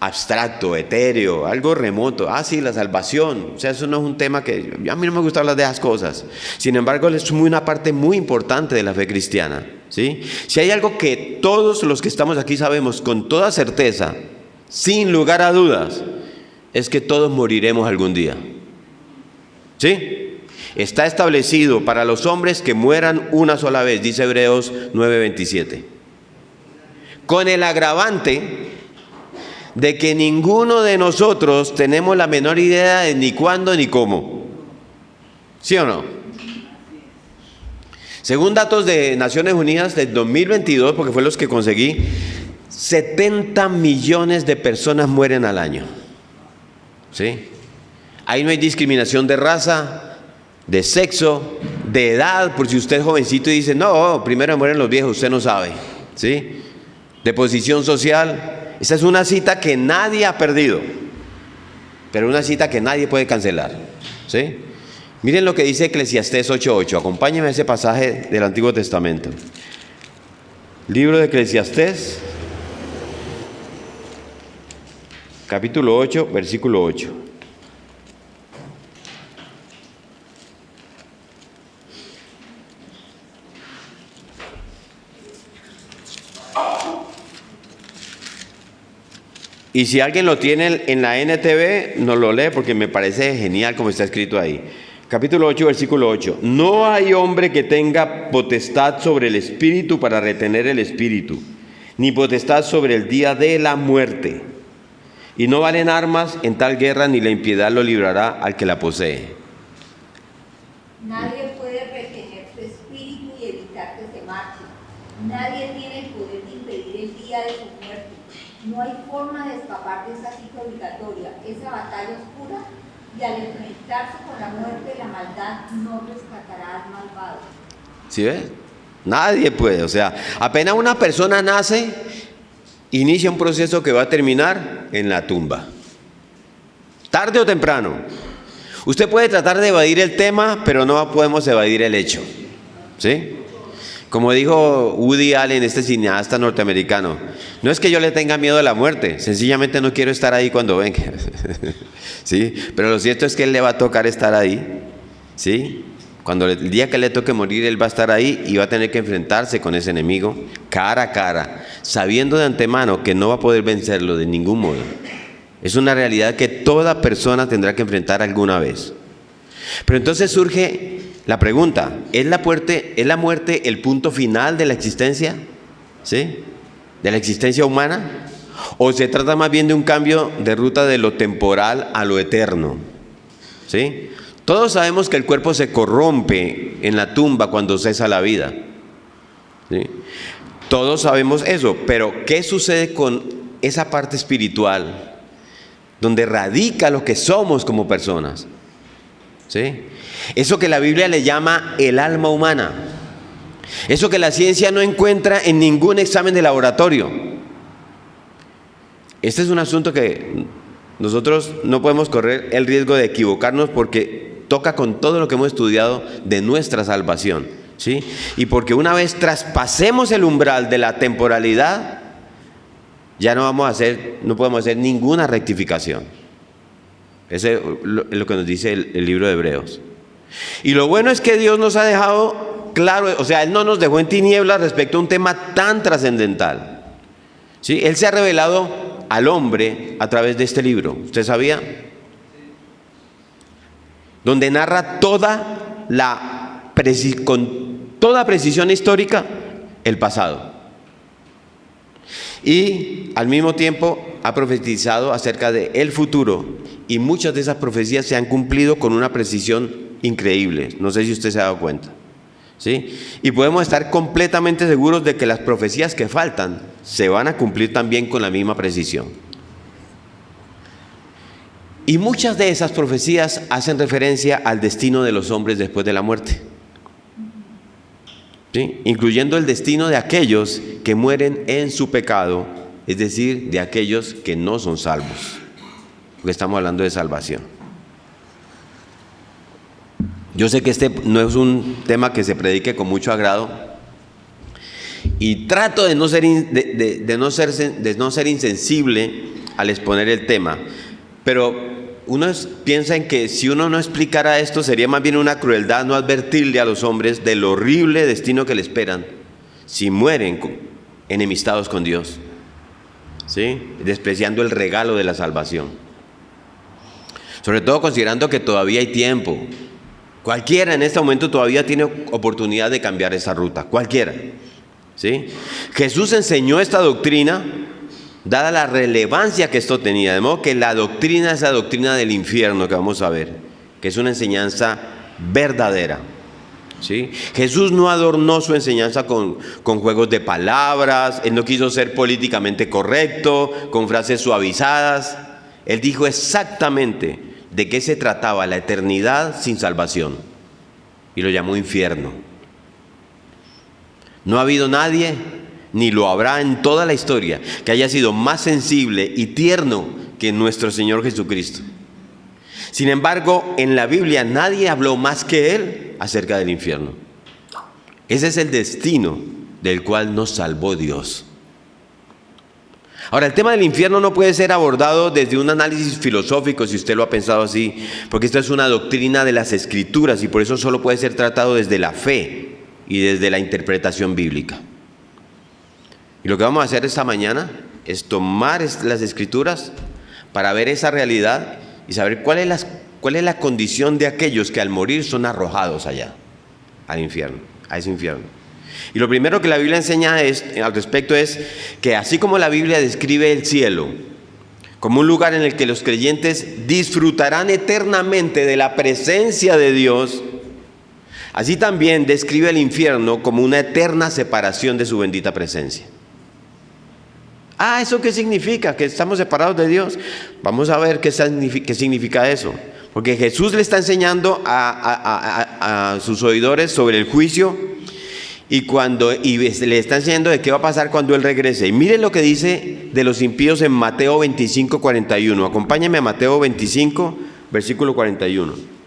abstracto, etéreo, algo remoto. Ah, sí, la salvación. O sea, eso no es un tema que a mí no me gusta hablar de esas cosas. Sin embargo, es una parte muy importante de la fe cristiana, ¿sí? Si hay algo que todos los que estamos aquí sabemos con toda certeza, sin lugar a dudas, es que todos moriremos algún día. ¿Sí? Está establecido para los hombres que mueran una sola vez, dice Hebreos 9:27. Con el agravante de que ninguno de nosotros tenemos la menor idea de ni cuándo ni cómo. ¿Sí o no? Según datos de Naciones Unidas del 2022, porque fue los que conseguí, 70 millones de personas mueren al año. ¿Sí? Ahí no hay discriminación de raza, de sexo, de edad, por si usted es jovencito y dice, no, primero mueren los viejos, usted no sabe, ¿sí? De posición social. Esa es una cita que nadie ha perdido, pero una cita que nadie puede cancelar, ¿sí? Miren lo que dice Eclesiastés 8:8, acompáñenme a ese pasaje del Antiguo Testamento. Libro de Eclesiastés, capítulo 8, versículo 8. Y si alguien lo tiene en la NTV, nos lo lee porque me parece genial como está escrito ahí. Capítulo 8, versículo 8. No hay hombre que tenga potestad sobre el espíritu para retener el espíritu, ni potestad sobre el día de la muerte. Y no valen armas en tal guerra, ni la impiedad lo librará al que la posee. Nadie puede retener tu espíritu y evitar que se marche. Nadie tiene el poder de impedir el día de su muerte. No hay forma de escapar de esa cita obligatoria, esa batalla oscura, y al enfrentarse con la muerte, la maldad no rescatará al malvado. ¿Sí ves? Nadie puede, o sea, apenas una persona nace, inicia un proceso que va a terminar en la tumba. Tarde o temprano. Usted puede tratar de evadir el tema, pero no podemos evadir el hecho. ¿Sí? Como dijo Woody Allen, este cineasta norteamericano, no es que yo le tenga miedo a la muerte, sencillamente no quiero estar ahí cuando venga. ¿Sí? Pero lo cierto es que él le va a tocar estar ahí. ¿Sí? Cuando el día que le toque morir, él va a estar ahí y va a tener que enfrentarse con ese enemigo cara a cara, sabiendo de antemano que no va a poder vencerlo de ningún modo. Es una realidad que toda persona tendrá que enfrentar alguna vez. Pero entonces surge la pregunta, ¿es la muerte el punto final de la existencia? ¿Sí? ¿De la existencia humana? ¿O se trata más bien de un cambio de ruta de lo temporal a lo eterno? ¿Sí? Todos sabemos que el cuerpo se corrompe en la tumba cuando cesa la vida. ¿Sí? Todos sabemos eso, pero ¿qué sucede con esa parte espiritual donde radica lo que somos como personas? ¿Sí? Eso que la Biblia le llama el alma humana. Eso que la ciencia no encuentra en ningún examen de laboratorio. Este es un asunto que nosotros no podemos correr el riesgo de equivocarnos porque toca con todo lo que hemos estudiado de nuestra salvación, ¿sí? Y porque una vez traspasemos el umbral de la temporalidad, ya no podemos hacer ninguna rectificación. Eso es lo que nos dice el libro de Hebreos. Y lo bueno es que Dios nos ha dejado claro, o sea, Él no nos dejó en tinieblas respecto a un tema tan trascendental. ¿Sí? Él se ha revelado al hombre a través de este libro. ¿Usted sabía? Donde narra con toda precisión histórica el pasado. Y al mismo tiempo ha profetizado acerca de el futuro. Y muchas de esas profecías se han cumplido con una precisión increíble. No sé si usted se ha dado cuenta. ¿Sí? Y podemos estar completamente seguros de que las profecías que faltan se van a cumplir también con la misma precisión. Y muchas de esas profecías hacen referencia al destino de los hombres después de la muerte. ¿Sí? Incluyendo el destino de aquellos que mueren en su pecado, es decir, de aquellos que no son salvos. Porque estamos hablando de salvación. Yo sé que este no es un tema que se predique con mucho agrado y trato de no ser insensible al exponer el tema, pero uno piensa en que si uno no explicara esto sería más bien una crueldad no advertirle a los hombres del horrible destino que le esperan si mueren enemistados con Dios, ¿sí? Despreciando el regalo de la salvación, sobre todo considerando que todavía hay tiempo. Cualquiera en este momento todavía tiene oportunidad de cambiar esa ruta, cualquiera, ¿sí? Jesús enseñó esta doctrina, dada la relevancia que esto tenía, de modo que la doctrina es la doctrina del infierno que vamos a ver, que es una enseñanza verdadera, ¿sí? Jesús no adornó su enseñanza con juegos de palabras, Él no quiso ser políticamente correcto, con frases suavizadas. Él dijo exactamente de qué se trataba la eternidad sin salvación y lo llamó infierno. No ha habido nadie, ni lo habrá en toda la historia, que haya sido más sensible y tierno que nuestro Señor Jesucristo. Sin embargo, en la Biblia nadie habló más que Él acerca del infierno. Ese es el destino del cual nos salvó Dios. Ahora, el tema del infierno no puede ser abordado desde un análisis filosófico, si usted lo ha pensado así, porque esto es una doctrina de las Escrituras y por eso solo puede ser tratado desde la fe y desde la interpretación bíblica. Y lo que vamos a hacer esta mañana es tomar las Escrituras para ver esa realidad y saber cuál es la condición de aquellos que al morir son arrojados allá, al infierno, a ese infierno. Y lo primero que la Biblia enseña al respecto es que así como la Biblia describe el cielo como un lugar en el que los creyentes disfrutarán eternamente de la presencia de Dios, así también describe el infierno como una eterna separación de su bendita presencia. ¿Eso qué significa? ¿Que estamos separados de Dios? Vamos a ver qué significa eso. Porque Jesús le está enseñando a sus oidores sobre el juicio y le está enseñando de qué va a pasar cuando Él regrese. Y miren lo que dice de los impíos en Mateo 25, 41. Acompáñame a Mateo 25, versículo 41.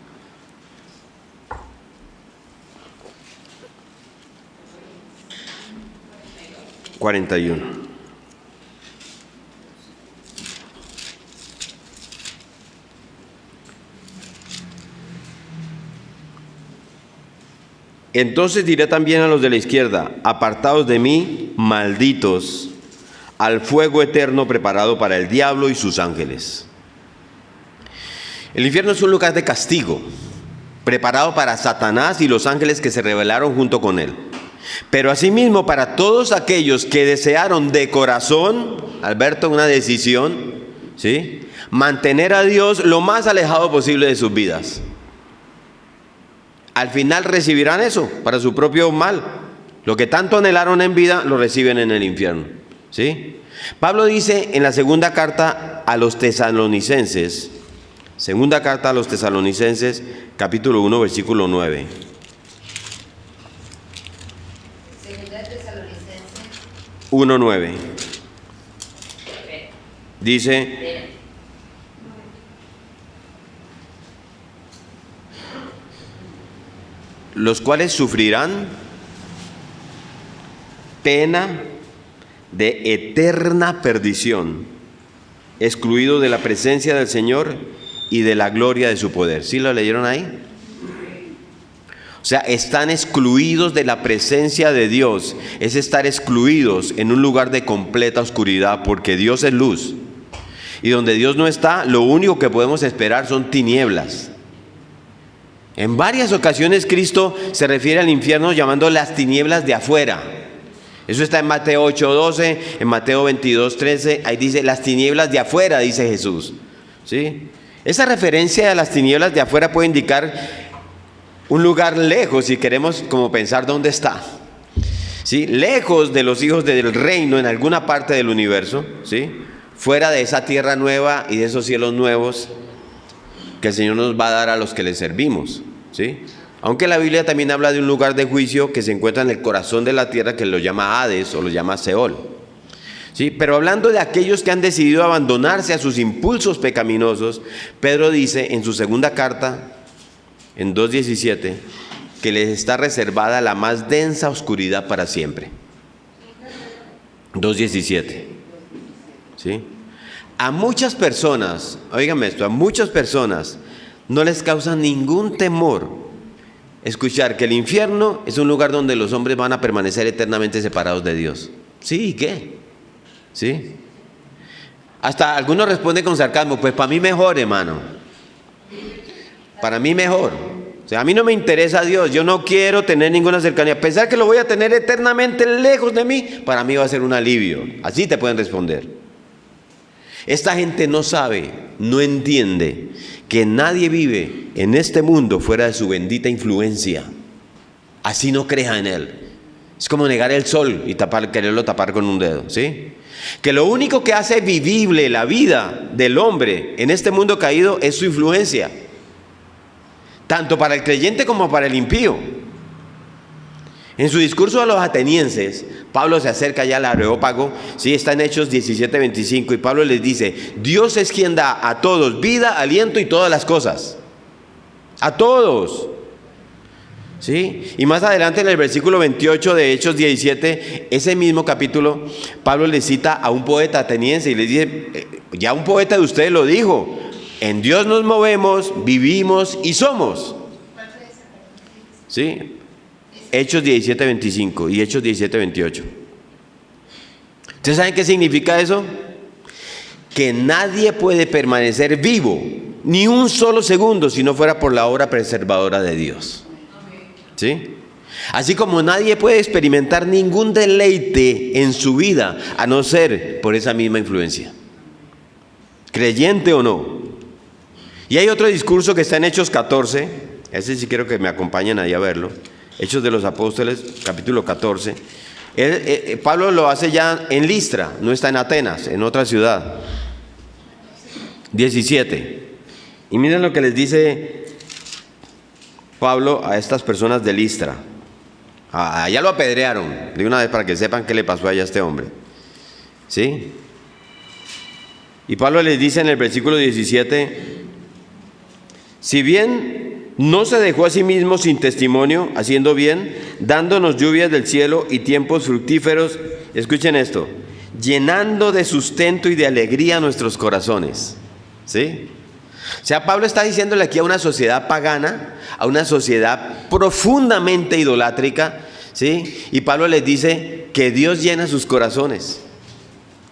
Entonces diré también a los de la izquierda: apartaos de mí, malditos, al fuego eterno preparado para el diablo y sus ángeles. El infierno es un lugar de castigo, preparado para Satanás y los ángeles que se rebelaron junto con él. Pero asimismo para todos aquellos que desearon de corazón, Alberto, una decisión, ¿sí?, mantener a Dios lo más alejado posible de sus vidas. Al final recibirán eso para su propio mal. Lo que tanto anhelaron en vida lo reciben en el infierno, ¿sí? Pablo dice en la segunda carta a los tesalonicenses, capítulo 1, versículo 9. Segunda de Tesalonicenses 1:9. Dice: los cuales sufrirán pena de eterna perdición, excluidos de la presencia del Señor y de la gloria de su poder. ¿Sí lo leyeron ahí? O sea, están excluidos de la presencia de Dios. Es estar excluidos en un lugar de completa oscuridad, porque Dios es luz. Y donde Dios no está, lo único que podemos esperar son tinieblas. En varias ocasiones Cristo se refiere al infierno llamando las tinieblas de afuera. Eso está en Mateo 8:12, en Mateo 22:13, ahí dice las tinieblas de afuera, dice Jesús. ¿Sí? Esa referencia a las tinieblas de afuera puede indicar un lugar lejos, si queremos como pensar dónde está. ¿Sí? Lejos de los hijos del reino, en alguna parte del universo, ¿sí? Fuera de esa tierra nueva y de esos cielos nuevos que el Señor nos va a dar a los que le servimos, ¿sí? Aunque la Biblia también habla de un lugar de juicio que se encuentra en el corazón de la tierra, que lo llama Hades o lo llama Seol, ¿sí? Pero hablando de aquellos que han decidido abandonarse a sus impulsos pecaminosos, Pedro dice en su segunda carta, en 2:17, que les está reservada la más densa oscuridad para siempre. 2:17. ¿Sí? A muchas personas, óigame esto, a muchas personas no les causa ningún temor escuchar que el infierno es un lugar donde los hombres van a permanecer eternamente separados de Dios. ¿Sí? ¿Y qué? ¿Sí? Hasta algunos responden con sarcasmo, pues para mí mejor, hermano. Para mí mejor. O sea, a mí no me interesa Dios, yo no quiero tener ninguna cercanía. Pensar que lo voy a tener eternamente lejos de mí, para mí va a ser un alivio. Así te pueden responder. Esta gente no sabe, no entiende que nadie vive en este mundo fuera de su bendita influencia. Así no crea en Él. Es como negar el sol y quererlo tapar con un dedo, ¿sí? Que lo único que hace vivible la vida del hombre en este mundo caído es su influencia, tanto para el creyente como para el impío. En su discurso a los atenienses, Pablo se acerca ya al Areópago, ¿sí? Está en Hechos 17:25, y Pablo les dice: Dios es quien da a todos vida, aliento y todas las cosas. A todos. ¿Sí? Y más adelante en el versículo 28 de Hechos 17, ese mismo capítulo, Pablo le cita a un poeta ateniense y le dice, ya un poeta de ustedes lo dijo: en Dios nos movemos, vivimos y somos. ¿Sí? Hechos 17:25 y Hechos 17:28. ¿Ustedes saben qué significa eso? Que nadie puede permanecer vivo ni un solo segundo si no fuera por la obra preservadora de Dios. ¿Sí? Así como nadie puede experimentar ningún deleite en su vida a no ser por esa misma influencia, creyente o no. Y hay otro discurso que está en Hechos 14, ese sí quiero que me acompañen ahí a verlo. Hechos de los Apóstoles, capítulo 14. Pablo lo hace ya en Listra, no está en Atenas, en otra ciudad. 17. Y miren lo que les dice Pablo a estas personas de Listra. Allá lo apedrearon, de una vez para que sepan qué le pasó allá a este hombre. ¿Sí? Y Pablo les dice en el versículo 17: si bien no se dejó a sí mismo sin testimonio, haciendo bien, dándonos lluvias del cielo y tiempos fructíferos, escuchen esto, llenando de sustento y de alegría nuestros corazones. ¿Sí? O sea, Pablo está diciéndole aquí a una sociedad pagana, a una sociedad profundamente idolátrica, ¿sí? Y Pablo les dice que Dios llena sus corazones.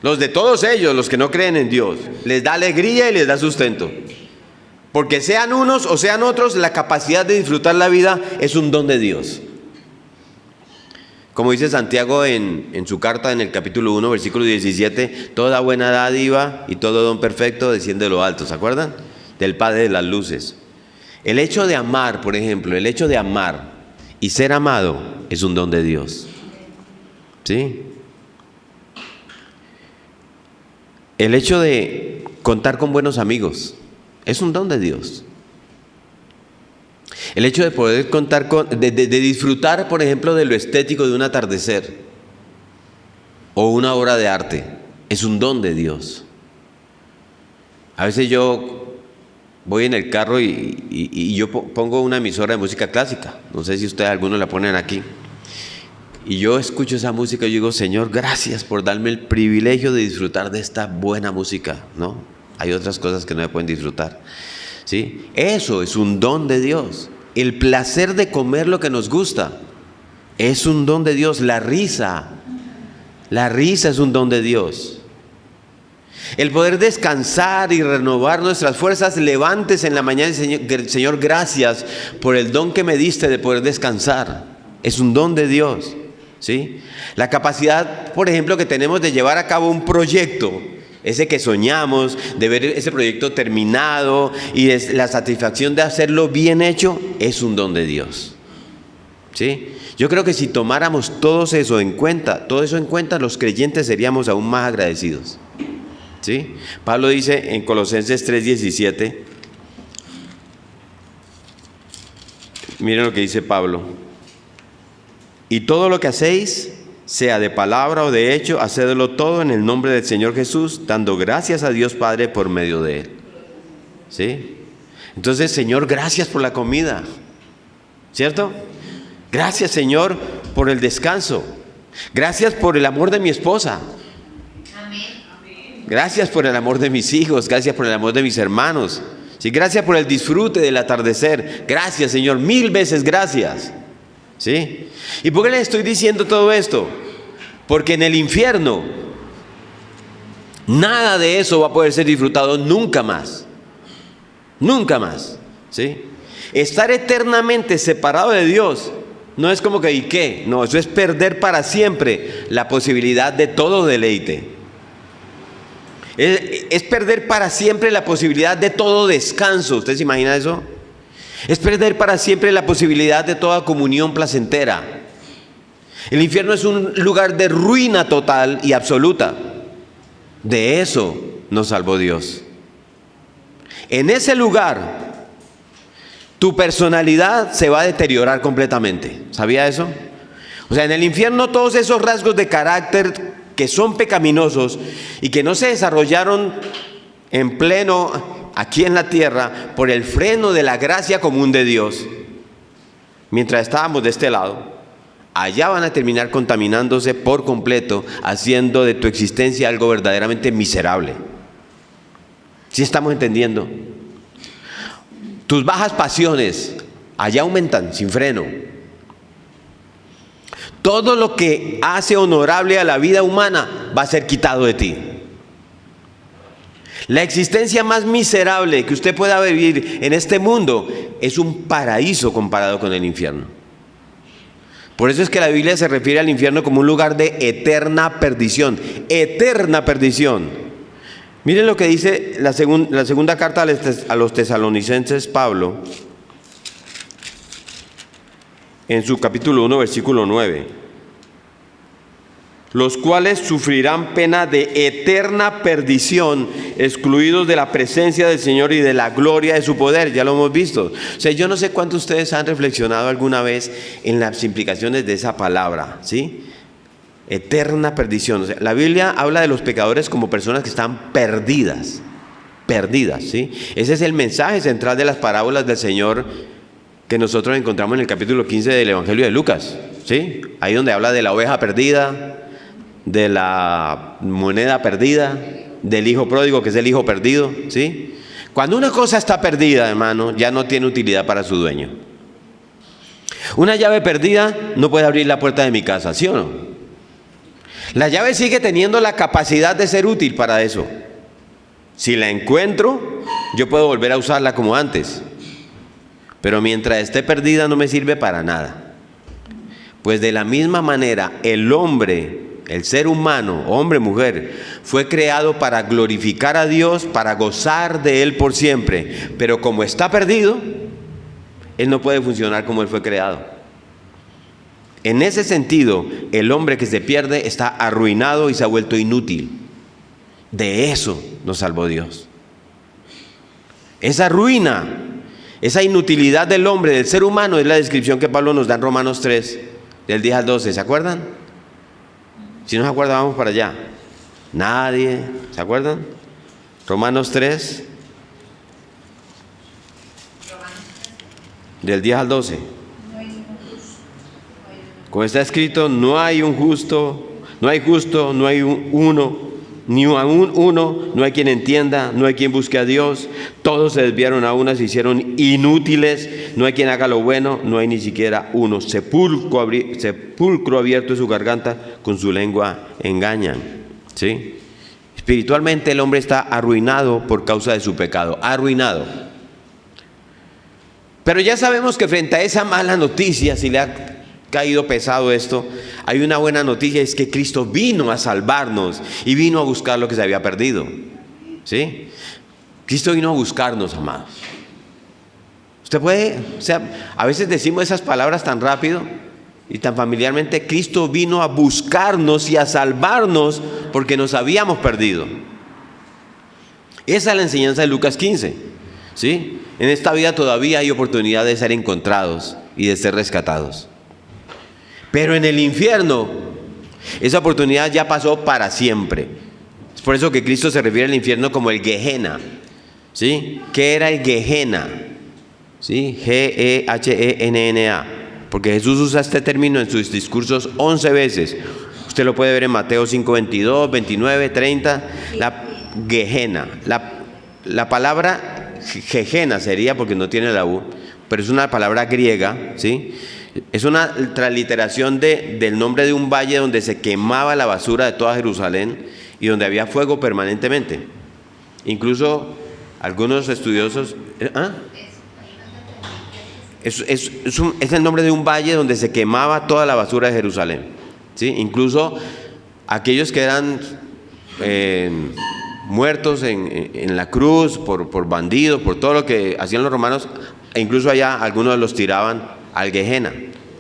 Los de todos ellos, los que no creen en Dios, les da alegría y les da sustento. Porque sean unos o sean otros, la capacidad de disfrutar la vida es un don de Dios. Como dice Santiago en su carta en el capítulo 1, versículo 17, toda buena dádiva y todo don perfecto desciende de lo alto, ¿se acuerdan? Del Padre de las luces. El hecho de amar, por ejemplo, el hecho de amar y ser amado es un don de Dios. ¿Sí? El hecho de contar con buenos amigos es un don de Dios. El hecho de poder contar de disfrutar, por ejemplo, de lo estético de un atardecer o una obra de arte, es un don de Dios. A veces yo voy en el carro y yo pongo una emisora de música clásica. No sé si ustedes algunos la ponen aquí. Y yo escucho esa música y yo digo: Señor, gracias por darme el privilegio de disfrutar de esta buena música, ¿no? Hay otras cosas que no se pueden disfrutar, ¿sí? Eso es un don de Dios. El placer de comer lo que nos gusta es un don de Dios. La risa es un don de Dios. El poder descansar y renovar nuestras fuerzas. Levántese en la mañana y Señor, gracias por el don que me diste de poder descansar. Es un don de Dios, ¿sí? La capacidad, por ejemplo, que tenemos de llevar a cabo un proyecto, ese que soñamos, de ver ese proyecto terminado y la satisfacción de hacerlo bien hecho, es un don de Dios, ¿sí? Yo creo que si tomáramos todo eso en cuenta, los creyentes seríamos aún más agradecidos, ¿sí? Pablo dice en Colosenses 3:17, miren lo que dice Pablo: y todo lo que hacéis, sea de palabra o de hecho, hacedlo todo en el nombre del Señor Jesús, dando gracias a Dios Padre por medio de Él, ¿sí? Entonces, Señor, gracias por la comida, ¿cierto? Gracias, Señor, por el descanso. Gracias por el amor de mi esposa. Gracias por el amor de mis hijos. Gracias por el amor de mis hermanos. Sí, gracias por el disfrute del atardecer. Gracias, Señor, 1000 veces gracias. ¿Sí? ¿Y por qué les estoy diciendo todo esto? Porque en el infierno nada de eso va a poder ser disfrutado nunca más. Nunca más. ¿Sí? Estar eternamente separado de Dios no es como que ¿y qué? No, eso es perder para siempre la posibilidad de todo deleite. Es perder para siempre la posibilidad de todo descanso. ¿Usted se imagina eso? Es perder para siempre la posibilidad de toda comunión placentera. El infierno es un lugar de ruina total y absoluta. De eso nos salvó Dios. En ese lugar, tu personalidad se va a deteriorar completamente. ¿Sabía eso? O sea, en el infierno todos esos rasgos de carácter que son pecaminosos y que no se desarrollaron en pleno aquí en la tierra por el freno de la gracia común de Dios, mientras estábamos de este lado, allá van a terminar contaminándose por completo, haciendo de tu existencia algo verdaderamente miserable. ¿Sí estamos entendiendo? Tus bajas pasiones allá aumentan sin freno. Todo lo que hace honorable a la vida humana va a ser quitado de ti. La existencia más miserable que usted pueda vivir en este mundo es un paraíso comparado con el infierno. Por eso es que la Biblia se refiere al infierno como un lugar de eterna perdición. Eterna perdición. Miren lo que dice la segunda carta a los tesalonicenses Pablo, en su capítulo 1, versículo 9. Los cuales sufrirán pena de eterna perdición, excluidos de la presencia del Señor y de la gloria de su poder. Ya lo hemos visto. O sea, yo no sé cuántos de ustedes han reflexionado alguna vez en las implicaciones de esa palabra, ¿sí? Eterna perdición. O sea, la Biblia habla de los pecadores como personas que están perdidas, ¿sí? Ese es el mensaje central de las parábolas del Señor que nosotros encontramos en el capítulo 15 del Evangelio de Lucas, ¿sí? Ahí donde habla de la oveja perdida, de la moneda perdida, del hijo pródigo que es el hijo perdido, ¿sí? Cuando una cosa está perdida, hermano, ya no tiene utilidad para su dueño. Una llave perdida no puede abrir la puerta de mi casa, ¿sí o no? La llave sigue teniendo la capacidad de ser útil para eso. Si la encuentro, yo puedo volver a usarla como antes. Pero mientras esté perdida no me sirve para nada. Pues de la misma manera, el hombre, el ser humano, hombre, mujer, fue creado para glorificar a Dios, para gozar de Él por siempre. Pero como está perdido, Él no puede funcionar como Él fue creado. En ese sentido, el hombre que se pierde está arruinado y se ha vuelto inútil. De eso nos salvó Dios. Esa ruina, esa inutilidad del hombre, del ser humano, es la descripción que Pablo nos da en Romanos 3, del 10 al 12. ¿Se acuerdan? Si no se acuerdan, vamos para allá. Nadie. ¿Se acuerdan? Romanos 3, del 10 al 12. Como está escrito, no hay un justo, no hay justo, no hay uno, ni aún uno, no hay quien entienda, no hay quien busque a Dios, todos se desviaron a una, se hicieron inútiles, no hay quien haga lo bueno, no hay ni siquiera uno. Sepulcro abierto en su garganta, con su lengua engañan. ¿Sí? Espiritualmente el hombre está arruinado por causa de su pecado, arruinado. Pero ya sabemos que frente a esa mala noticia, si le ha caído pesado esto, hay una buena noticia, es que Cristo vino a salvarnos y vino a buscar lo que se había perdido. ¿Sí? Cristo vino a buscarnos, amados. Usted puede, o sea, a veces decimos esas palabras tan rápido y tan familiarmente. Cristo vino a buscarnos y a salvarnos porque nos habíamos perdido. Esa es la enseñanza de Lucas 15. ¿Sí? En esta vida todavía hay oportunidad de ser encontrados y de ser rescatados. Pero en el infierno, esa oportunidad ya pasó para siempre. Es por eso que Cristo se refiere al infierno como el Gehenna. ¿Sí? ¿Qué era el Gehenna? ¿Sí? G-E-H-E-N-N-A. Porque Jesús usa este término en sus discursos 11 veces. Usted lo puede ver en Mateo 5, 22, 29, 30. La Gehenna. La palabra Gehenna sería, porque no tiene la U, pero es una palabra griega, ¿sí? Es una transliteración del nombre de un valle donde se quemaba la basura de toda Jerusalén y donde había fuego permanentemente. Incluso algunos estudiosos... Es el nombre de un valle donde se quemaba toda la basura de Jerusalén. ¿Sí? Incluso aquellos que eran muertos en la cruz por bandidos, por todo lo que hacían los romanos, e incluso allá algunos los tiraban al Gehenna,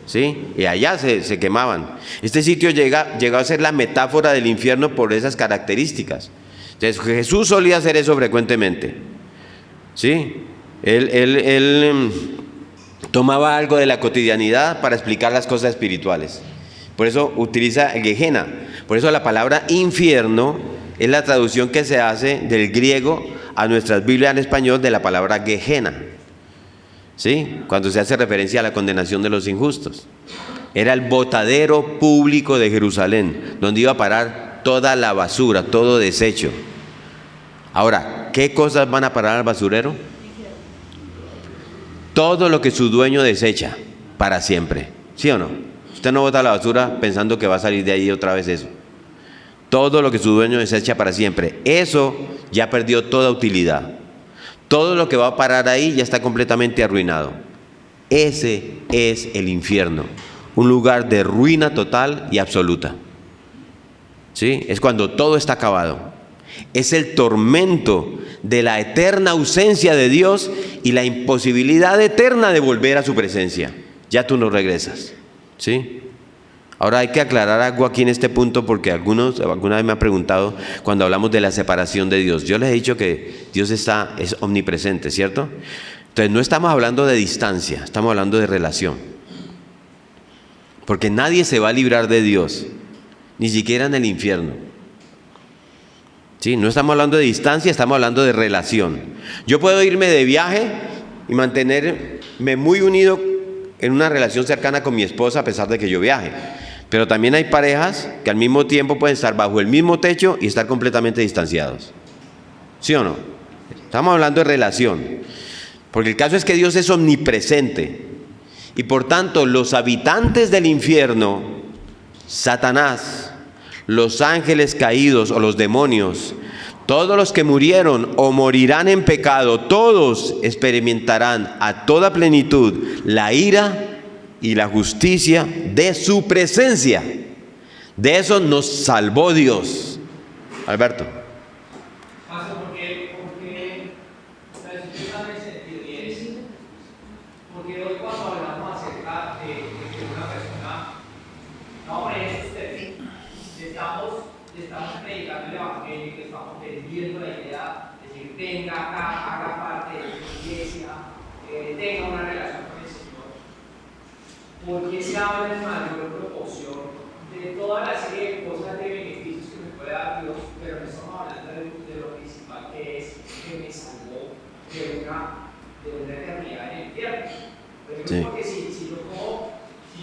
¿sí? Y allá se quemaban. Este sitio llegó a ser la metáfora del infierno por esas características. Entonces Jesús solía hacer eso frecuentemente, ¿sí? Él tomaba algo de la cotidianidad para explicar las cosas espirituales. Por eso utiliza el Gehenna. Por eso la palabra infierno es la traducción que se hace del griego a nuestras Biblias en español de la palabra Gehenna. ¿Sí? Cuando se hace referencia a la condenación de los injustos. Era el botadero público de Jerusalén, donde iba a parar toda la basura, todo desecho. Ahora, ¿qué cosas van a parar al basurero? Todo lo que su dueño desecha para siempre. ¿Sí o no? Usted no bota la basura pensando que va a salir de ahí otra vez eso. Todo lo que su dueño desecha para siempre. Eso ya perdió toda utilidad. Todo lo que va a parar ahí ya está completamente arruinado. Ese es el infierno. Un lugar de ruina total y absoluta. ¿Sí? Es cuando todo está acabado. Es el tormento de la eterna ausencia de Dios y la imposibilidad eterna de volver a su presencia. Ya tú no regresas. ¿Sí? Ahora hay que aclarar algo aquí en este punto, porque alguna vez me han preguntado cuando hablamos de la separación de Dios. Yo les he dicho que Dios es omnipresente, ¿cierto? Entonces no estamos hablando de distancia, estamos hablando de relación. Porque nadie se va a librar de Dios, ni siquiera en el infierno. ¿Sí? No estamos hablando de distancia, estamos hablando de relación. Yo puedo irme de viaje y mantenerme muy unido en una relación cercana con mi esposa a pesar de que yo viaje. Pero también hay parejas que al mismo tiempo pueden estar bajo el mismo techo y estar completamente distanciados. ¿Sí o no? Estamos hablando de relación. Porque el caso es que Dios es omnipresente. Y por tanto, los habitantes del infierno, Satanás, los ángeles caídos o los demonios, todos los que murieron o morirán en pecado, todos experimentarán a toda plenitud la ira y la justicia de su presencia. De eso nos salvó Dios. Alberto. Porque hoy cuando hablamos acerca de que una persona no es usted, le estamos predicando el evangelio, que estamos vendiendo la idea de decir, venga acá, haga parte de la iglesia, tenga una relación con el Señor. Porque se habla en mayor proporción de toda la serie de cosas, de beneficios que me puede dar Dios, pero no estamos hablando de lo principal, que es que me salvó de una eternidad en el infierno. Sí. Porque si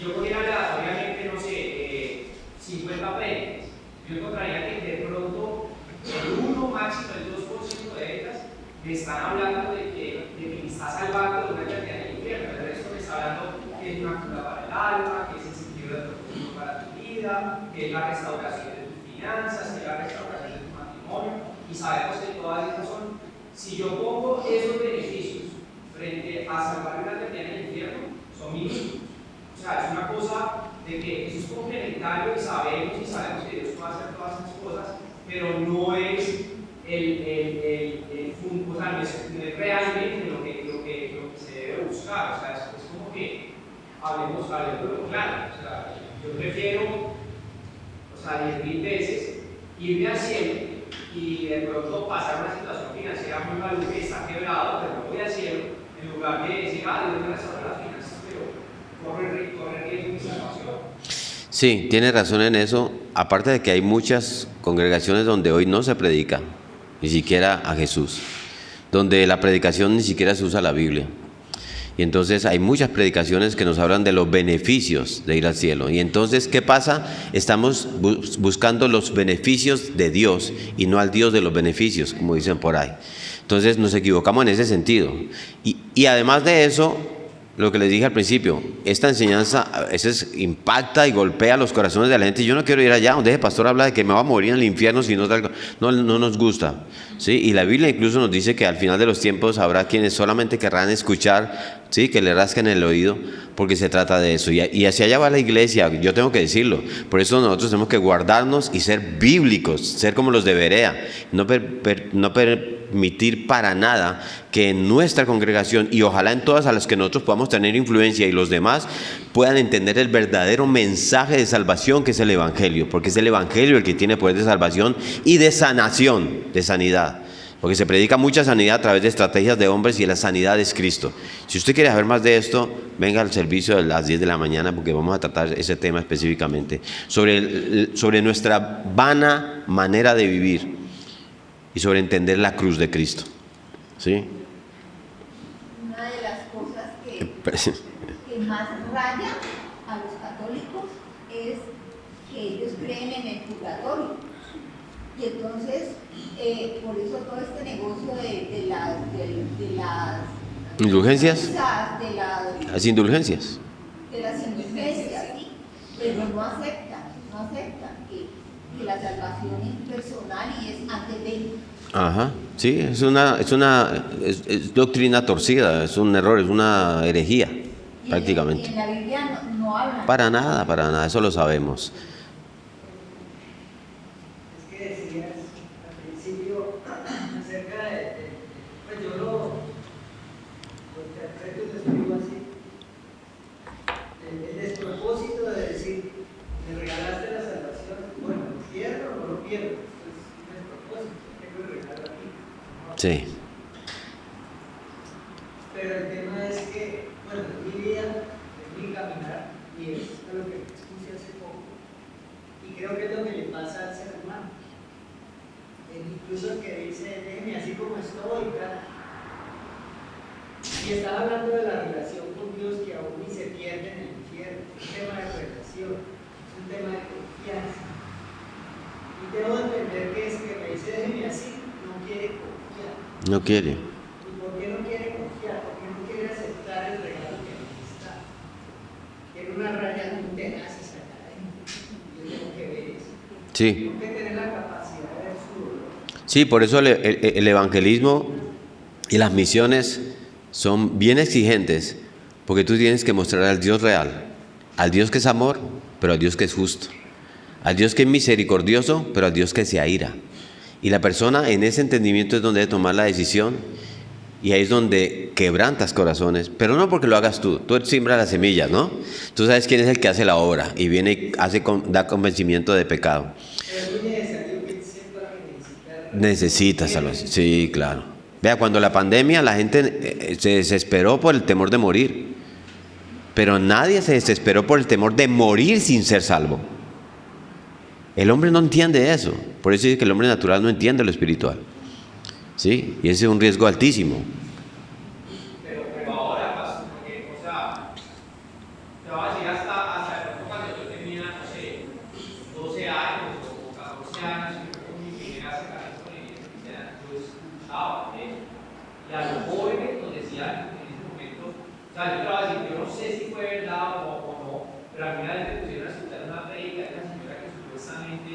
yo cogiera obviamente, no sé, 50 premios, yo encontraría que de pronto el 1, máximo el 2% de ellas me están hablando de que me está salvando de una eternidad en el infierno. El resto me está hablando que es una cura para el alma, que es el sentido del propósito para tu vida, que es la restauración de tus finanzas, que es la restauración de tu matrimonio. Y sabemos que todas esas son, si yo pongo esos beneficios frente a salvar una eternidad en el infierno, son mínimos. O sea, es una cosa de que eso es complementario y sabemos que Dios puede hacer todas esas cosas, pero no es o sea, no es realmente lo que se debe buscar. O sea, es como que hablemos claro. O sea, yo prefiero, o sea, 10.000 veces irme al cielo y de pronto pasar una situación financiera muy maluca y está quebrado, pero no voy al cielo, en lugar de decir, Dios me restaura las finanzas, pero corre riesgo mi salvación. Sí, tiene razón en eso. Aparte de que hay muchas congregaciones donde hoy no se predica ni siquiera a Jesús, donde la predicación ni siquiera se usa la Biblia. Y entonces hay muchas predicaciones que nos hablan de los beneficios de ir al cielo. Y entonces, ¿qué pasa? Estamos buscando los beneficios de Dios y no al Dios de los beneficios, como dicen por ahí. Entonces nos equivocamos en ese sentido. Y además de eso, lo que les dije al principio, esta enseñanza a veces impacta y golpea los corazones de la gente. Yo no quiero ir allá donde el pastor habla de que me va a morir en el infierno si no nos gusta, ¿sí? Y la Biblia incluso nos dice que al final de los tiempos habrá quienes solamente querrán escuchar, ¿sí? Que le rasquen el oído, porque se trata de eso. Y hacia allá va la iglesia, yo tengo que decirlo. Por eso nosotros tenemos que guardarnos y ser bíblicos, ser como los de Berea, no permitir para nada que en nuestra congregación y ojalá en todas a las que nosotros podamos tener influencia y los demás puedan entender el verdadero mensaje de salvación que es el Evangelio, porque es el Evangelio el que tiene poder de salvación y de sanación, de sanidad, porque se predica mucha sanidad a través de estrategias de hombres y la sanidad es Cristo. Si usted quiere saber más de esto, venga al servicio de las 10 de la mañana porque vamos a tratar ese tema específicamente sobre nuestra vana manera de vivir y sobre entender la cruz de Cristo. ¿Sí? Una de las cosas que más raya a los católicos es que ellos creen en el purgatorio. Y entonces, por eso todo este negocio de las ¿Indulgencias? Las indulgencias. De las indulgencias, sí, pero no aceptan que la salvación es personal y es ante Dios. Ajá, sí, es doctrina torcida, es un error, es una herejía, prácticamente. Y en la Biblia no hablan. Para nada, eso lo sabemos. Es que decías al principio acerca pues yo lo interpreto y lo escribo así, el despropósito de decir, me regalaste la salvación, bueno, ¿lo pierdo o no lo pierdo? Es un despropósito, tengo que regalar aquí. Sí. Pero el tema es que, bueno, es mi vida, es mi caminar, y es lo que expuse hace poco, y creo que es lo que le pasa al ser humano. Incluso el que dice, déjeme así como estoy, y estaba hablando de la relación con Dios que aún ni se pierde en el infierno, es un tema de relación, es un tema de confianza. Y debo entender que es que me dice, déjeme así, no quiere confiar. No quiere. ¿Y por qué no quiere confiar? Porque no quiere aceptar el regalo que aquí está. Tiene una raya muy tenaces acá adentro. Yo tengo que ver eso. Sí. Tengo que tener la capacidad de ver su dolor. Sí, por eso el evangelismo y las misiones son bien exigentes, porque tú tienes que mostrar al Dios real, al Dios que es amor, pero al Dios que es justo, al Dios que es misericordioso, pero al Dios que se aira. Y la persona en ese entendimiento es donde debe tomar la decisión y ahí es donde quebrantas corazones, pero no porque lo hagas tú siembras las semillas, ¿no? Tú sabes quién es el que hace la obra y viene y da convencimiento de pecado. Pero es muy necesario que sepa que Necesitas salvación, sí, claro. Vea, cuando la pandemia la gente se desesperó por el temor de morir, pero nadie se desesperó por el temor de morir sin ser salvo. El hombre no entiende eso, por eso dice que el hombre natural no entiende lo espiritual, ¿sí? Y ese es un riesgo altísimo. Pero ahora, porque, o sea, te voy a decir hasta el punto cuando yo tenía, no sé, 12 años o 14 años, que fue con mi primera acercamiento decían en ese momento, o sea, yo te voy a decir, yo no sé si fue verdad o no, pero al final me pusieron a escuchar una predica de una señora que supuestamente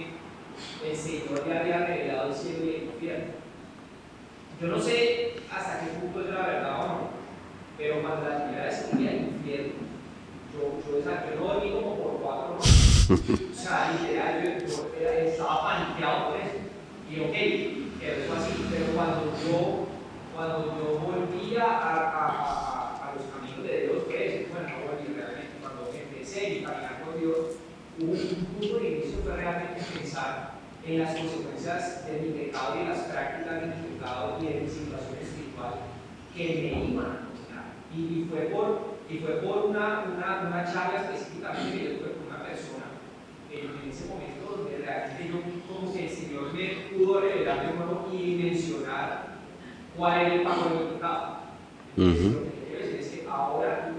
el Señor le había revelado el cielo y el infierno. Yo no sé hasta qué punto es la verdad o no, pero cuando la señora descubría el infierno, yo no dormí como por 4 noches. O sea, literal, yo estaba paniqueado por eso. Y ok, quedó eso así, pero cuando yo volvía a los caminos de Dios, pues, bueno, no volví realmente, cuando empecé a caminar con Dios, hubo un punto de inicio fue realmente pensar en las consecuencias de mi pecado y en las prácticas de mi pecado y de mi situación espiritual que me iban a cocinar. Y fue por una charla específicamente que yo tuve con una persona en ese momento donde realmente yo como que el Señor me pudo revelar de nuevo y mencionar cuál era el pago de mi pecado. Entonces, lo que quiero decir es que ahora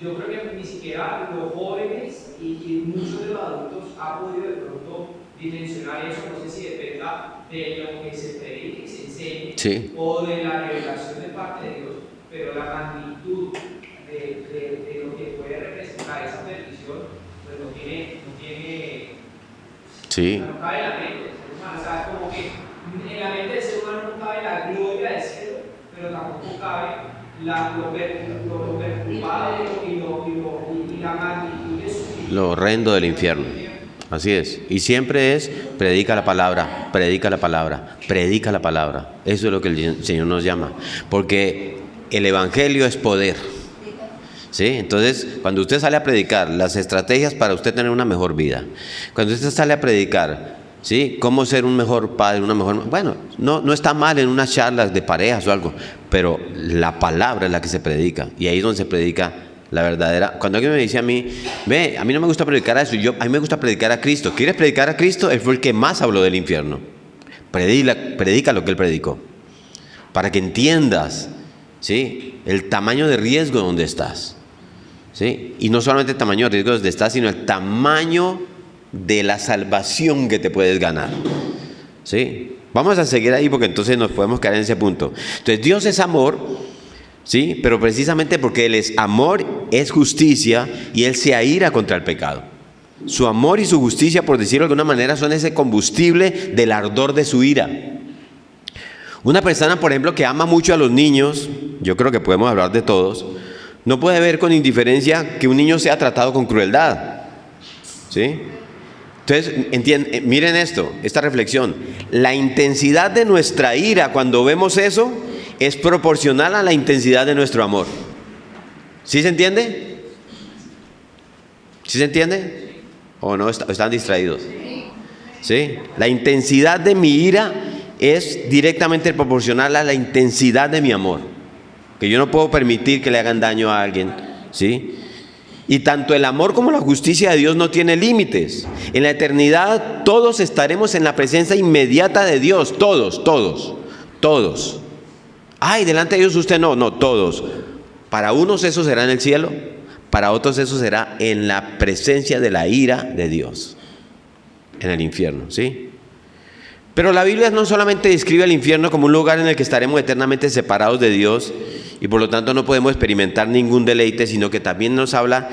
yo creo que ni siquiera los jóvenes y muchos de los adultos han podido de pronto dimensionar eso. No sé si dependa de lo que se predique y se enseñe, Sí. o de la revelación de parte de Dios, pero la magnitud de lo que puede representar esa perdición, pues no tiene Sí. no cabe en la mente del ser humano. O sea, es como que en la mente del ser humano no cabe la gloria del cielo, pero tampoco cabe lo perturbado y la magnitud de su Lo horrendo del infierno. Así es. Y siempre es, predica la palabra, predica la palabra, predica la palabra. Eso es lo que el Señor nos llama. Porque el Evangelio es poder. ¿Sí? Entonces, cuando usted sale a predicar las estrategias para usted tener una mejor vida, cuando usted sale a predicar, ¿sí?, cómo ser un mejor padre, una mejor... Bueno, no está mal en unas charlas de parejas o algo, pero la palabra es la que se predica, y ahí es donde se predica la verdadera. Cuando alguien me dice a mí, ve, a mí no me gusta predicar a eso, a mí me gusta predicar a Cristo. ¿Quieres predicar a Cristo? Él fue el que más habló del infierno. Predica lo que Él predicó, para que entiendas, ¿sí?, el tamaño de riesgo donde estás. ¿Sí? Y no solamente el tamaño de riesgo donde estás, sino el tamaño de la salvación que te puedes ganar. ¿Sí? Vamos a seguir ahí porque entonces nos podemos quedar en ese punto. Entonces Dios es amor, ¿sí?, pero precisamente porque Él es amor, es justicia, y Él se aira contra el pecado. Su amor y su justicia, por decirlo de alguna manera, son ese combustible del ardor de su ira. Una persona, por ejemplo, que ama mucho a los niños, yo creo que podemos hablar de todos, no puede ver con indiferencia que un niño sea tratado con crueldad. ¿Sí? Entonces, miren esta reflexión. La intensidad de nuestra ira cuando vemos eso es proporcional a la intensidad de nuestro amor. ¿Sí se entiende? ¿Sí se entiende? ¿O no? ¿Están distraídos? ¿Sí? La intensidad de mi ira es directamente proporcional a la intensidad de mi amor. Que yo no puedo permitir que le hagan daño a alguien, ¿sí? Y tanto el amor como la justicia de Dios no tiene límites. En la eternidad todos estaremos en la presencia inmediata de Dios, todos. Ay, delante de Dios usted no, todos. Para unos eso será en el cielo, para otros eso será en la presencia de la ira de Dios, en el infierno, ¿sí? Pero la Biblia no solamente describe el infierno como un lugar en el que estaremos eternamente separados de Dios y por lo tanto no podemos experimentar ningún deleite, sino que también nos habla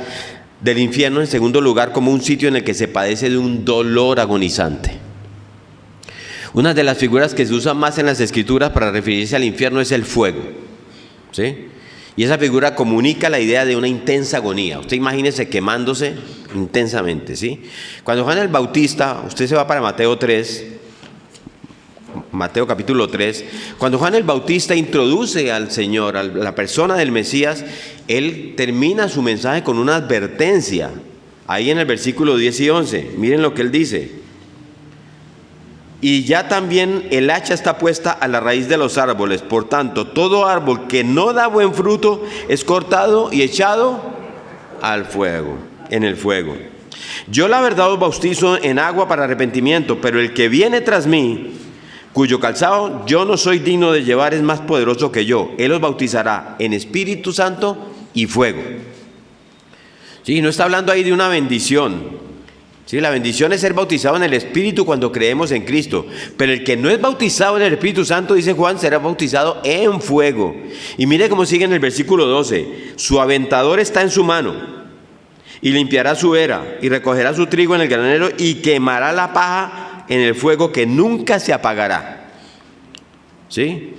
del infierno en segundo lugar como un sitio en el que se padece de un dolor agonizante. Una de las figuras que se usan más en las Escrituras para referirse al infierno es el fuego, ¿sí? Y esa figura comunica la idea de una intensa agonía. Usted imagínese quemándose intensamente, ¿sí? Cuando Juan el Bautista, usted se va para Mateo capítulo 3, cuando Juan el Bautista introduce al Señor, a la persona del Mesías, él termina su mensaje con una advertencia, ahí en el versículo 10 y 11, miren lo que él dice: y ya también el hacha está puesta a la raíz de los árboles, por tanto, todo árbol que no da buen fruto es cortado y echado al fuego, en el fuego. Yo la verdad os bautizo en agua para arrepentimiento, pero el que viene tras mí, cuyo calzado yo no soy digno de llevar, es más poderoso que yo. Él os bautizará en Espíritu Santo y fuego. Sí, no está hablando ahí de una bendición, ¿Sí? La bendición es ser bautizado en el Espíritu cuando creemos en Cristo. Pero el que no es bautizado en el Espíritu Santo, dice Juan, será bautizado en fuego. Y mire cómo sigue en el versículo 12. Su aventador está en su mano, y limpiará su era, y recogerá su trigo en el granero, y quemará la paja en el fuego que nunca se apagará. ¿Sí?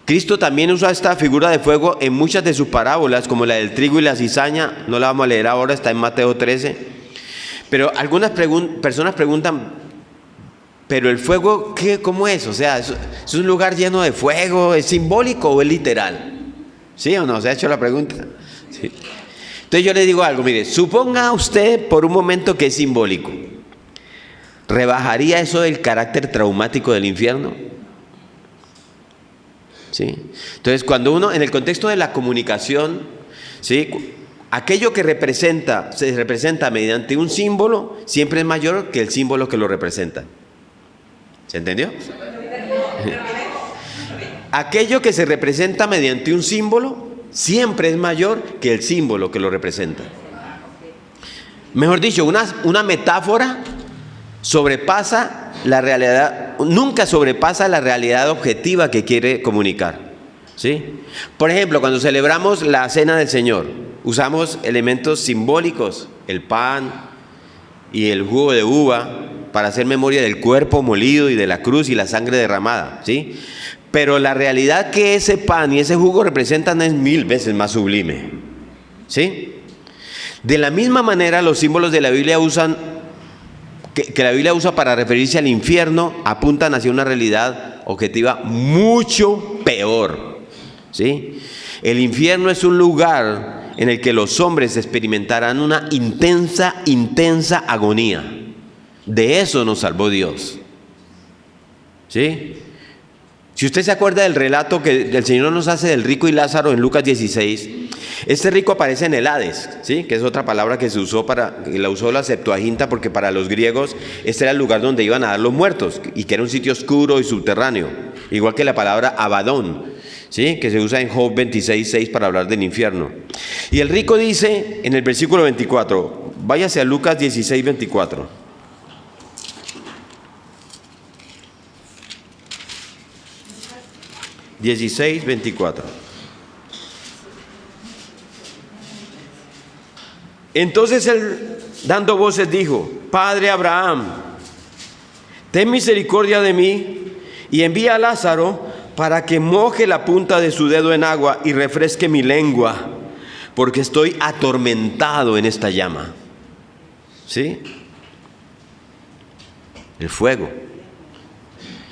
Cristo también usa esta figura de fuego en muchas de sus parábolas, como la del trigo y la cizaña. No la vamos a leer ahora, está en Mateo 13. Pero algunas personas preguntan, ¿pero el fuego qué, cómo es? O sea, ¿es un lugar lleno de fuego? ¿Es simbólico o es literal? ¿Sí o no? ¿Se ha hecho la pregunta? Sí. Entonces yo le digo algo, mire, suponga usted por un momento que es simbólico. ¿Rebajaría eso del carácter traumático del infierno? ¿Sí? Entonces, cuando uno, en el contexto de la comunicación, ¿sí?, aquello que se representa mediante un símbolo, siempre es mayor que el símbolo que lo representa. ¿Se entendió? Aquello que se representa mediante un símbolo, siempre es mayor que el símbolo que lo representa. Mejor dicho, una metáfora sobrepasa la realidad, nunca sobrepasa la realidad objetiva que quiere comunicar. ¿Sí? Por ejemplo, cuando celebramos la Cena del Señor, usamos elementos simbólicos, el pan y el jugo de uva, para hacer memoria del cuerpo molido y de la cruz y la sangre derramada, ¿sí? Pero la realidad que ese pan y ese jugo representan es 1000 veces más sublime, ¿sí? De la misma manera, los símbolos de la Biblia que la Biblia usa para referirse al infierno apuntan hacia una realidad objetiva mucho peor, ¿sí? El infierno es un lugar en el que los hombres experimentarán una intensa agonía. De eso nos salvó Dios, ¿sí? Si usted se acuerda del relato que el Señor nos hace del rico y Lázaro en Lucas 16, este rico aparece en el Hades, ¿sí?, que es otra palabra que la usó la Septuaginta, porque para los griegos este era el lugar donde iban a dar los muertos, y que era un sitio oscuro y subterráneo, igual que la palabra Abadón, ¿sí?, que se usa en Job 26:6 para hablar del infierno. Y el rico dice en el versículo 24, váyase a Lucas 16:24. Entonces él, dando voces, dijo: Padre Abraham, ten misericordia de mí y envía a Lázaro para que moje la punta de su dedo en agua y refresque mi lengua, porque estoy atormentado en esta llama. ¿Sí? El fuego.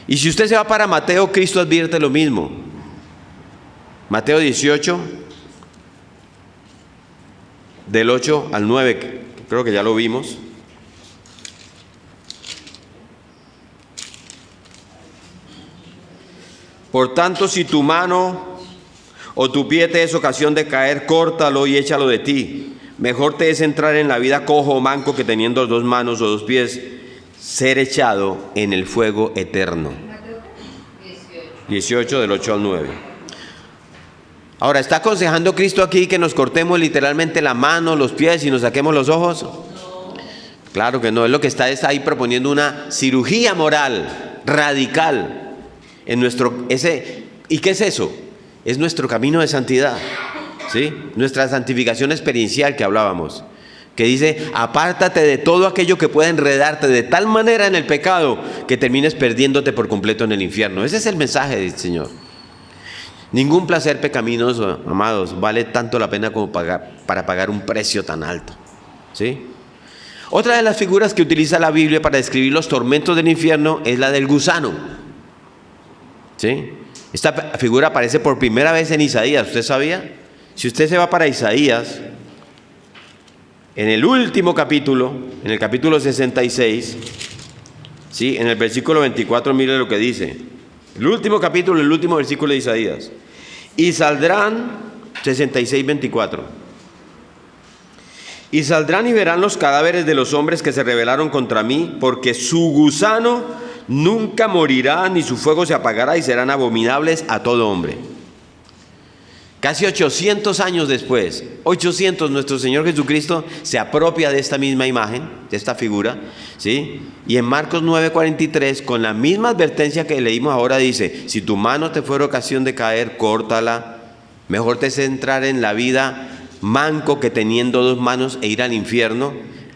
Y si usted se va para Mateo, Cristo advierte lo mismo. Mateo 18, del 8 al 9, creo que ya lo vimos. Por tanto, si tu mano o tu pie te es ocasión de caer, córtalo y échalo de ti. Mejor te es entrar en la vida cojo o manco que teniendo 2 manos o 2 pies, ser echado en el fuego eterno. 18 del 8 al 9. Ahora, ¿está aconsejando Cristo aquí que nos cortemos literalmente la mano, los pies y nos saquemos los ojos? No. Claro que no, es lo que está ahí proponiendo una cirugía moral radical en nuestro ¿y qué es eso? Es nuestro camino de santidad, ¿sí? Nuestra santificación experiencial que hablábamos, que dice: apártate de todo aquello que pueda enredarte de tal manera en el pecado que termines perdiéndote por completo en el infierno. Ese es el mensaje del Señor. Ningún placer pecaminoso, amados, vale tanto la pena como para pagar un precio tan alto, ¿sí? Otra de las figuras que utiliza la Biblia para describir los tormentos del infierno es la del gusano, ¿sí? Esta figura aparece por primera vez en Isaías. ¿Usted sabía? Si usted se va para Isaías, en el último capítulo, en el capítulo 66, ¿sí?, en el versículo 24, mire lo que dice. El último capítulo, el último versículo de Isaías. Y saldrán, 66:24. Y saldrán y verán los cadáveres de los hombres que se rebelaron contra mí, porque su gusano nunca morirá, ni su fuego se apagará, y serán abominables a todo hombre. Casi 800 años después, 800, nuestro Señor Jesucristo se apropia de esta misma imagen, de esta figura, ¿sí? Y en Marcos 9:43, con la misma advertencia que leímos ahora, dice: si tu mano te fuera ocasión de caer, córtala. Mejor te es entrar en la vida manco que teniendo dos manos e ir al infierno,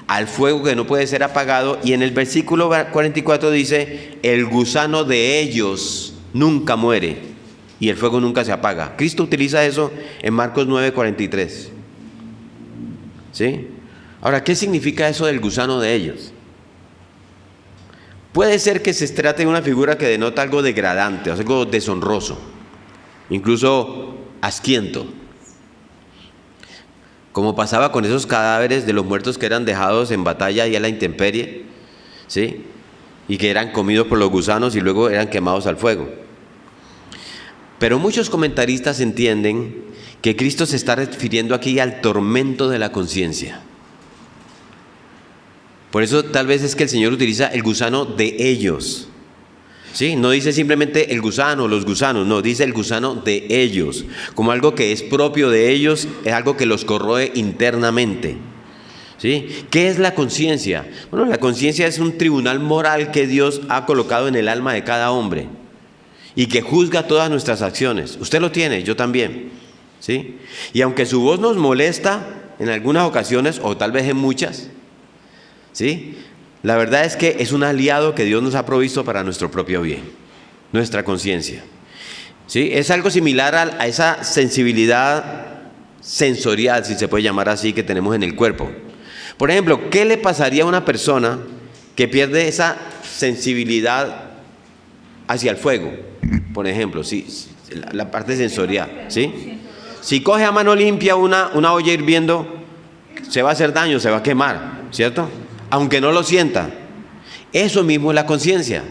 al fuego que no puede ser apagado. Y en el versículo 44 dice: el gusano de ellos nunca muere y el fuego nunca se apaga. Cristo utiliza eso en Marcos 9:43. ¿Sí? Ahora, ¿qué significa eso del gusano de ellos? Puede ser que se trate de una figura que denota algo degradante, o algo deshonroso, incluso asquiento, como pasaba con esos cadáveres de los muertos que eran dejados en batalla y a la intemperie, ¿sí? Y que eran comidos por los gusanos y luego eran quemados al fuego. Pero muchos comentaristas entienden que Cristo se está refiriendo aquí al tormento de la conciencia. Por eso tal vez es que el Señor utiliza el gusano de ellos. ¿Sí? No dice simplemente el gusano, los gusanos, no, dice el gusano de ellos, como algo que es propio de ellos, es algo que los corroe internamente. ¿Sí? ¿Qué es la conciencia? Bueno, la conciencia es un tribunal moral que Dios ha colocado en el alma de cada hombre y que juzga todas nuestras acciones. Usted lo tiene, yo también. ¿Sí? Y aunque su voz nos molesta en algunas ocasiones, o tal vez en muchas, ¿sí?, la verdad es que es un aliado que Dios nos ha provisto para nuestro propio bien, nuestra conciencia. ¿Sí? Es algo similar a esa sensibilidad sensorial, si se puede llamar así, que tenemos en el cuerpo. Por ejemplo, ¿qué le pasaría a una persona que pierde esa sensibilidad hacia el fuego? Por ejemplo, sí, la parte sensorial, ¿sí? Si coge a mano limpia una olla hirviendo, se va a hacer daño, se va a quemar, ¿cierto? Aunque no lo sienta. Eso mismo es la conciencia.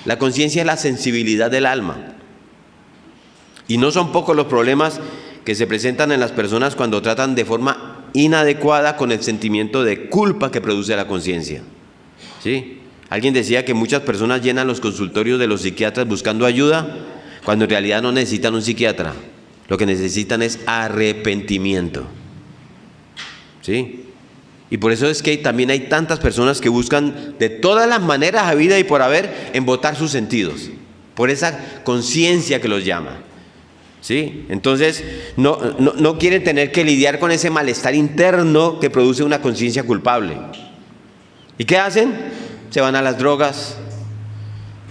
La conciencia es la sensibilidad del alma. Y no son pocos los problemas que se presentan en las personas cuando tratan de forma inadecuada con el sentimiento de culpa que produce la conciencia. ¿Sí? Alguien decía que muchas personas llenan los consultorios de los psiquiatras buscando ayuda, cuando en realidad no necesitan un psiquiatra. Lo que necesitan es arrepentimiento. ¿Sí? Y por eso es que también hay tantas personas que buscan de todas las maneras a vida y por haber embotar sus sentidos, por esa conciencia que los llama. ¿Sí? Entonces no quieren tener que lidiar con ese malestar interno que produce una conciencia culpable. ¿Y qué hacen? Se van a las drogas,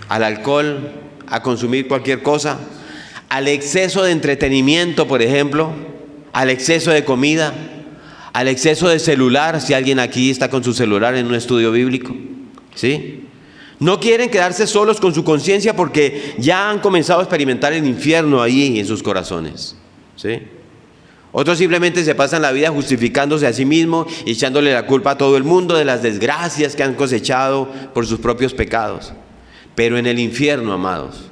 al alcohol, a consumir cualquier cosa, al exceso de entretenimiento, por ejemplo, al exceso de comida, al exceso de celular, si alguien aquí está con su celular en un estudio bíblico, ¿sí? No quieren quedarse solos con su conciencia porque ya han comenzado a experimentar el infierno ahí en sus corazones, ¿sí? Otros simplemente se pasan la vida justificándose a sí mismos y echándole la culpa a todo el mundo de las desgracias que han cosechado por sus propios pecados. Pero en el infierno, amados,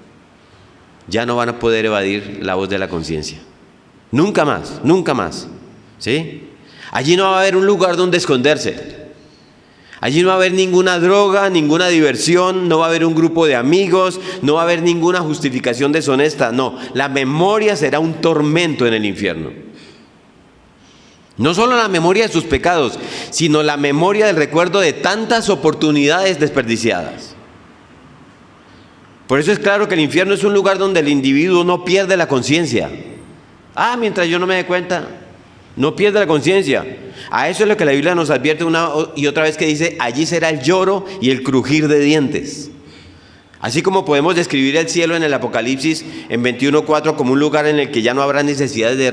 ya no van a poder evadir la voz de la conciencia. Nunca más, ¿sí? Allí no va a haber un lugar donde esconderse. Allí no va a haber ninguna droga, ninguna diversión, no va a haber un grupo de amigos, no va a haber ninguna justificación deshonesta. No, la memoria será un tormento en el infierno. No solo la memoria de sus pecados, sino la memoria del recuerdo de tantas oportunidades desperdiciadas. Por eso es claro que el infierno es un lugar donde el individuo no pierde la conciencia. Mientras yo no me dé cuenta, no pierde la conciencia. A eso es lo que la Biblia nos advierte una y otra vez, que dice: allí será el lloro y el crujir de dientes. Así como podemos describir el cielo en el Apocalipsis en 21:4 como un lugar en el que ya no habrá necesidad de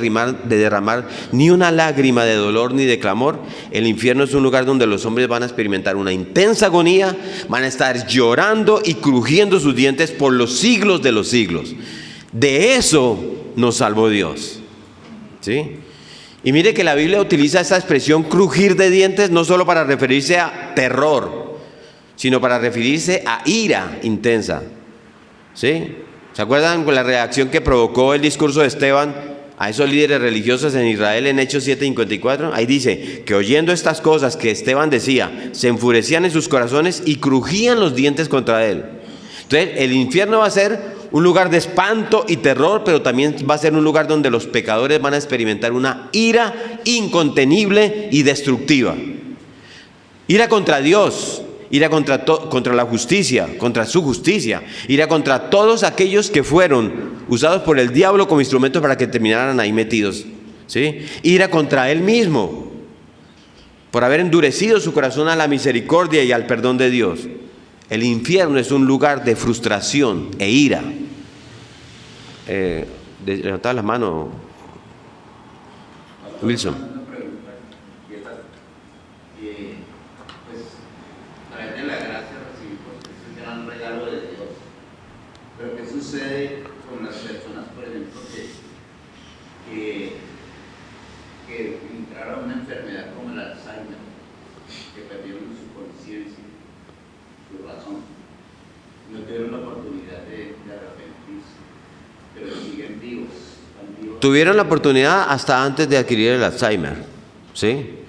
derramar ni una lágrima de dolor ni de clamor, el infierno es un lugar donde los hombres van a experimentar una intensa agonía, van a estar llorando y crujiendo sus dientes por los siglos de los siglos. De eso nos salvó Dios, ¿sí? Y mire que la Biblia utiliza esa expresión crujir de dientes no solo para referirse a terror, sino para referirse a ira intensa. ¿Sí? ¿Se acuerdan con la reacción que provocó el discurso de Esteban a esos líderes religiosos en Israel en Hechos 7:54? Ahí dice que oyendo estas cosas que Esteban decía, se enfurecían en sus corazones y crujían los dientes contra él. Entonces el infierno va a ser un lugar de espanto y terror, pero también va a ser un lugar donde los pecadores van a experimentar una ira incontenible y destructiva. Ira contra Dios, ira contra la justicia, contra su justicia, ira contra todos aquellos que fueron usados por el diablo como instrumentos para que terminaran ahí metidos, ¿sí? Ira contra él mismo, por haber endurecido su corazón a la misericordia y al perdón de Dios. El infierno es un lugar de frustración e ira. Levantad la mano, Wilson. Una pregunta, pues a través de la gracia recibimos ese gran regalo de Dios, pero ¿qué sucede con las personas, por ejemplo, que entraron a una enfermedad como el Alzheimer, que perdieron su conciencia, su razón, no tuvieron la oportunidad de arrepentirse, pero siguen vivos, están vivos? Tuvieron la oportunidad hasta antes de adquirir el Alzheimer, ¿sí?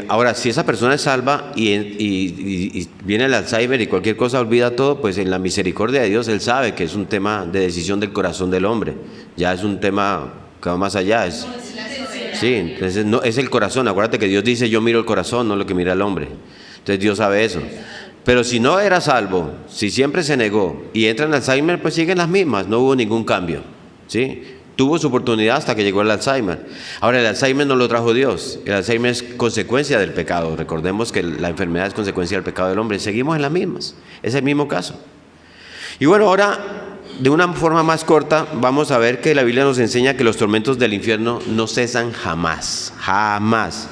Ahora, si esa persona es salva y viene el Alzheimer y cualquier cosa olvida todo, pues en la misericordia de Dios Él sabe que es un tema de decisión del corazón del hombre. Ya es un tema que va más allá. Sí, entonces no, es el corazón. Acuérdate que Dios dice, yo miro el corazón, no lo que mira el hombre. Entonces Dios sabe eso. Pero si no era salvo, si siempre se negó y entra en Alzheimer, pues siguen las mismas, no hubo ningún cambio, ¿sí? Tuvo su oportunidad hasta que llegó el Alzheimer. Ahora, el Alzheimer no lo trajo Dios. El Alzheimer es consecuencia del pecado. Recordemos que la enfermedad es consecuencia del pecado del hombre. Seguimos en las mismas. Es el mismo caso. Y bueno, ahora, de una forma más corta, vamos a ver que la Biblia nos enseña que los tormentos del infierno no cesan jamás. Jamás.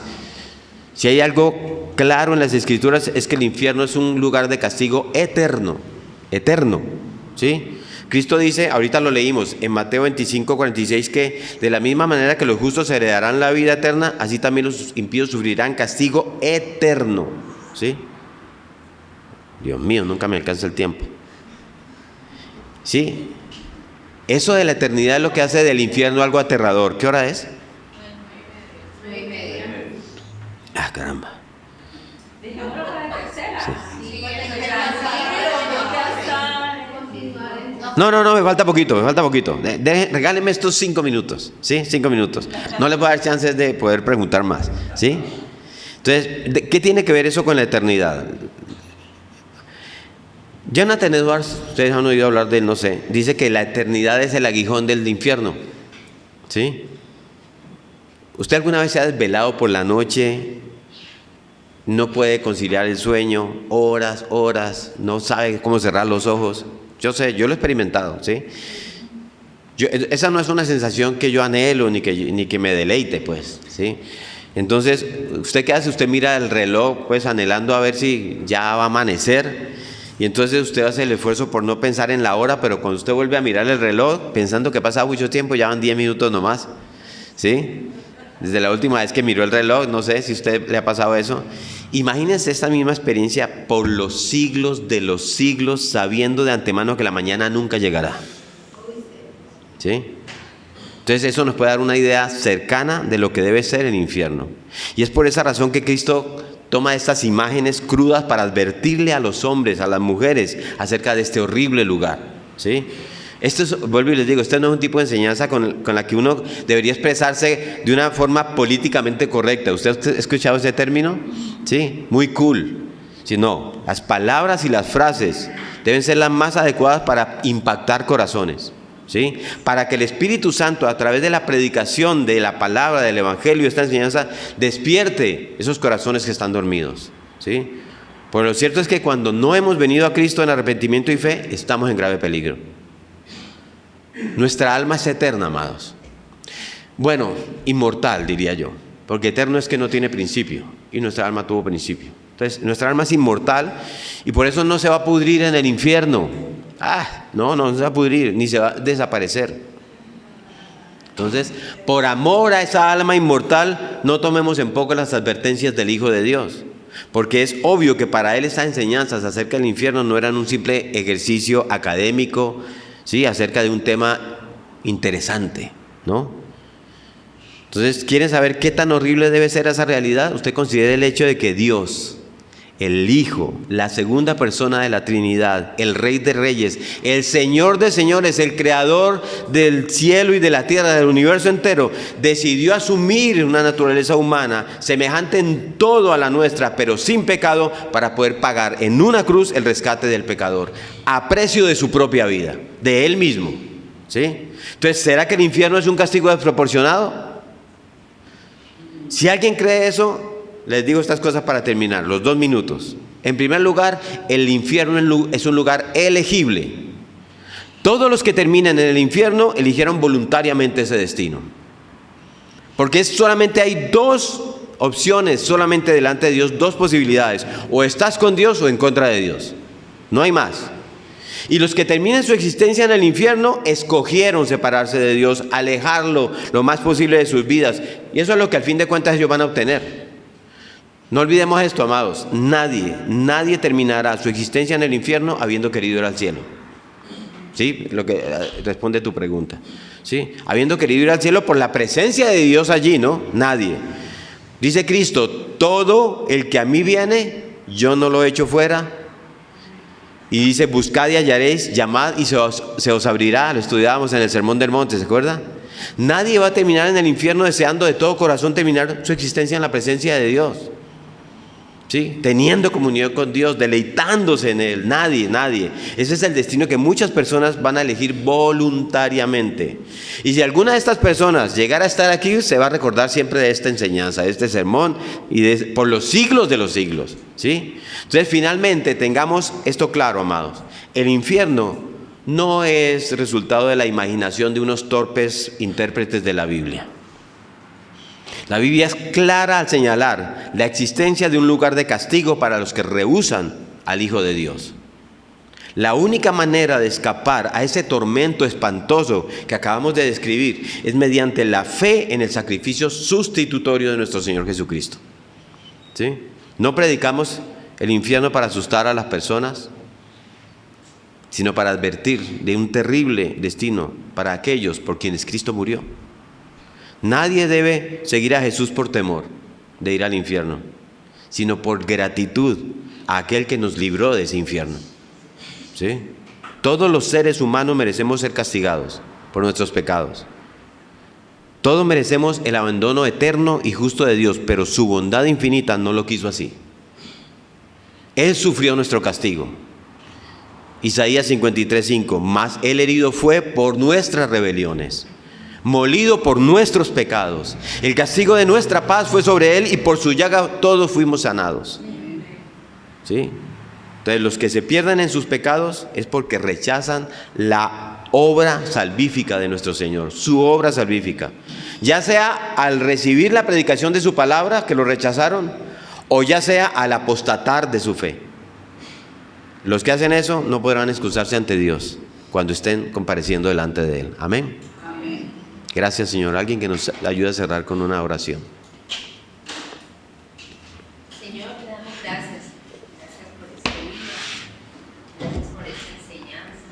Si hay algo claro en las Escrituras es que el infierno es un lugar de castigo eterno. Eterno. ¿Sí? Cristo dice, ahorita lo leímos en Mateo 25:46, que de la misma manera que los justos heredarán la vida eterna, así también los impíos sufrirán castigo eterno. ¿Sí? Dios mío, nunca me alcanza el tiempo. ¿Sí? Eso de la eternidad es lo que hace del infierno algo aterrador. ¿Qué hora es? 9:30. Ah, caramba. No, me falta poquito. Regálenme estos 5 minutos, ¿sí? 5 minutos. No les voy a dar chances de poder preguntar más, ¿sí? Entonces, ¿qué tiene que ver eso con la eternidad? Jonathan Edwards, ustedes han oído hablar de él, no sé, dice que la eternidad es el aguijón del infierno, ¿sí? ¿Usted alguna vez se ha desvelado por la noche? No puede conciliar el sueño, horas, no sabe cómo cerrar los ojos. Yo sé, yo lo he experimentado, ¿sí? Esa no es una sensación que yo anhelo ni que me deleite, pues, ¿sí? Entonces, ¿usted qué hace? Usted mira el reloj, pues, anhelando a ver si ya va a amanecer. Y entonces usted hace el esfuerzo por no pensar en la hora, pero cuando usted vuelve a mirar el reloj, pensando que pasa mucho tiempo, ya van 10 minutos nomás, ¿sí? Desde la última vez que miró el reloj, no sé si a usted le ha pasado eso. Imagínense esta misma experiencia por los siglos de los siglos, sabiendo de antemano que la mañana nunca llegará. ¿Sí? Entonces eso nos puede dar una idea cercana de lo que debe ser el infierno. Y es por esa razón que Cristo toma estas imágenes crudas para advertirle a los hombres, a las mujeres, acerca de este horrible lugar. ¿Sí? Esto es, vuelvo y les digo, este no es un tipo de enseñanza con la que uno debería expresarse de una forma políticamente correcta. ¿Usted ha escuchado ese término? Sí, muy cool. Si no, las palabras y las frases deben ser las más adecuadas para impactar corazones, ¿sí? Para que el Espíritu Santo, a través de la predicación de la palabra, del Evangelio, esta enseñanza, despierte esos corazones que están dormidos, ¿sí? Pero lo cierto es que cuando no hemos venido a Cristo en arrepentimiento y fe, estamos en grave peligro. Nuestra alma es eterna, amados. Bueno, inmortal, diría yo, porque eterno es que no tiene principio, y nuestra alma tuvo principio. Entonces, nuestra alma es inmortal y por eso no se va a pudrir en el infierno. No se va a pudrir, ni se va a desaparecer. Entonces, por amor a esa alma inmortal, no tomemos en poco las advertencias del Hijo de Dios, porque es obvio que para él estas enseñanzas acerca del infierno no eran un simple ejercicio académico, ¿sí? Acerca de un tema interesante, ¿no? Entonces, ¿quieren saber qué tan horrible debe ser esa realidad? Usted considere el hecho de que Dios, el Hijo, la segunda persona de la Trinidad, el Rey de Reyes, el Señor de Señores, el Creador del cielo y de la tierra, del universo entero, decidió asumir una naturaleza humana semejante en todo a la nuestra, pero sin pecado, para poder pagar en una cruz el rescate del pecador, a precio de su propia vida, de Él mismo. ¿Sí? Entonces, ¿será que el infierno es un castigo desproporcionado? Si alguien cree eso, les digo estas cosas para terminar, los 2 minutos. En primer lugar, el infierno es un lugar elegible. Todos los que terminan en el infierno eligieron voluntariamente ese destino. Porque solamente hay 2 opciones, solamente delante de Dios, 2 posibilidades. O estás con Dios o en contra de Dios. No hay más. Y los que terminan su existencia en el infierno escogieron separarse de Dios, alejarlo lo más posible de sus vidas. Y eso es lo que al fin de cuentas ellos van a obtener. No olvidemos esto, amados. Nadie terminará su existencia en el infierno habiendo querido ir al cielo. ¿Sí? Lo que responde tu pregunta. ¿Sí? Habiendo querido ir al cielo por la presencia de Dios allí, ¿no? Nadie. Dice Cristo, todo el que a mí viene, yo no lo echo fuera. Y dice, buscad y hallaréis, llamad y se os abrirá. Lo estudiábamos en el Sermón del Monte, ¿se acuerda? Nadie va a terminar en el infierno deseando de todo corazón terminar su existencia en la presencia de Dios. ¿Sí? Teniendo comunión con Dios, deleitándose en Él. Nadie. Ese es el destino que muchas personas van a elegir voluntariamente. Y si alguna de estas personas llegara a estar aquí, se va a recordar siempre de esta enseñanza, de este sermón, y por los siglos de los siglos. ¿Sí? Entonces, finalmente, tengamos esto claro, amados. El infierno no es resultado de la imaginación de unos torpes intérpretes de la Biblia. La Biblia es clara al señalar la existencia de un lugar de castigo para los que rehúsan al Hijo de Dios. La única manera de escapar a ese tormento espantoso que acabamos de describir es mediante la fe en el sacrificio sustitutorio de nuestro Señor Jesucristo. ¿Sí? No predicamos el infierno para asustar a las personas, sino para advertir de un terrible destino para aquellos por quienes Cristo murió. Nadie debe seguir a Jesús por temor de ir al infierno, sino por gratitud a aquel que nos libró de ese infierno. ¿Sí? Todos los seres humanos merecemos ser castigados por nuestros pecados. Todos merecemos el abandono eterno y justo de Dios, pero su bondad infinita no lo quiso así. Él sufrió nuestro castigo. Isaías 53:5, mas Él herido fue por nuestras rebeliones, molido por nuestros pecados. El castigo de nuestra paz fue sobre Él y por su llaga todos fuimos sanados. ¿Sí? Entonces, los que se pierden en sus pecados es porque rechazan la obra salvífica de nuestro Señor, su obra salvífica. Ya sea al recibir la predicación de su palabra, que lo rechazaron, o ya sea al apostatar de su fe. Los que hacen eso no podrán excusarse ante Dios cuando estén compareciendo delante de Él. Amén. Amén. Gracias, Señor. Alguien que nos ayude a cerrar con una oración. Señor, te damos gracias. Gracias por este día. Gracias por esta enseñanza.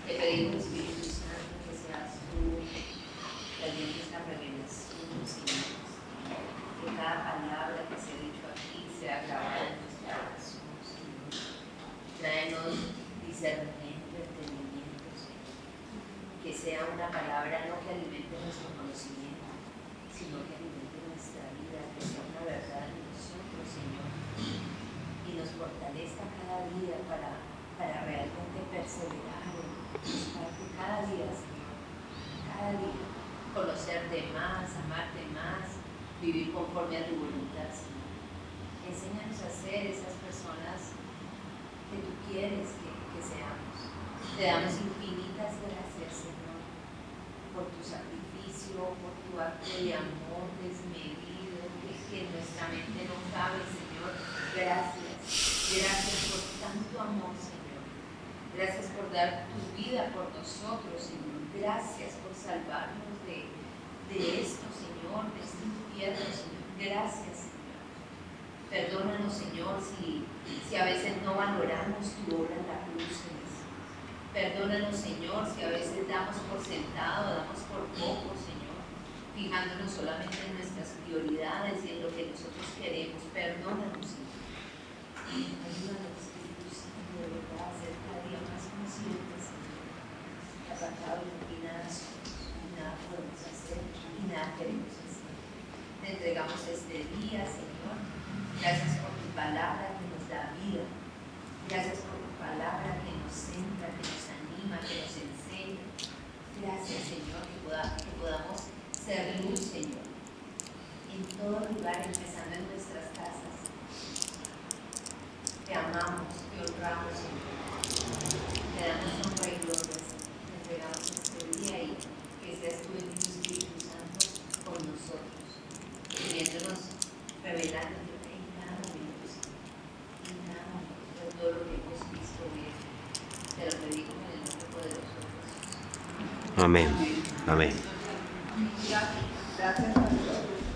Te pedimos, Espíritu Santo, que seas tú trayendo esta revelación, Señor. Que cada palabra que se ha dicho aquí sea grabada en nuestro corazón, Señor. Tráenos discernimiento, entendimiento, Señor. Que sea una palabra no que alimente nuestro conocimiento, sino que alimente nuestra vida, que sea una verdad en nosotros, Señor, y nos fortalezca cada día para realmente perseverar en buscarte cada día, Señor, cada día, conocerte más, amarte más, vivir conforme a tu voluntad, Señor. Enséñanos a ser esas personas que tú quieres que seamos. Te damos infinitas gracias, Señor, por tu sacrificio, por tu acto de amor desmedido, que en nuestra mente no cabe, Señor. Gracias. Gracias por tanto amor, Señor. Gracias por dar tu vida por nosotros, Señor. Gracias por salvarnos de esto, Señor, de este infierno, Señor. Gracias, Señor. Perdónanos, Señor, si a veces no valoramos tu obra en la cruz, Señor. Perdónanos, Señor, si a veces damos por sentado, damos por poco, Señor, fijándonos solamente en nuestras prioridades y en lo que nosotros queremos. Perdónanos, Señor. Ayúdanos, Espíritu Santo, de verdad, a ser cada día más conscientes, Señor. Que apartado de ti nada somos, y nada podemos hacer, y nada queremos hacer. Te entregamos este día, Señor. Gracias por tu palabra que nos da vida. Gracias por tu palabra que nos centra, que nos anima, que nos enseña. Gracias, Señor, que podamos ser luz, Señor, en todo lugar, empezando en nuestras casas. Te amamos, te honramos, Señor. Te damos honra y gloria, Señor. Te entregamos este día y que seas tú, el Espíritu Santo, con nosotros, queriéndonos, revelándote en cada momento, Señor. En cada momento, de todo lo que hemos visto hoy. Te lo pedimos en el nombre poderoso de Jesús. Amén. Amén. Gracias, pastor.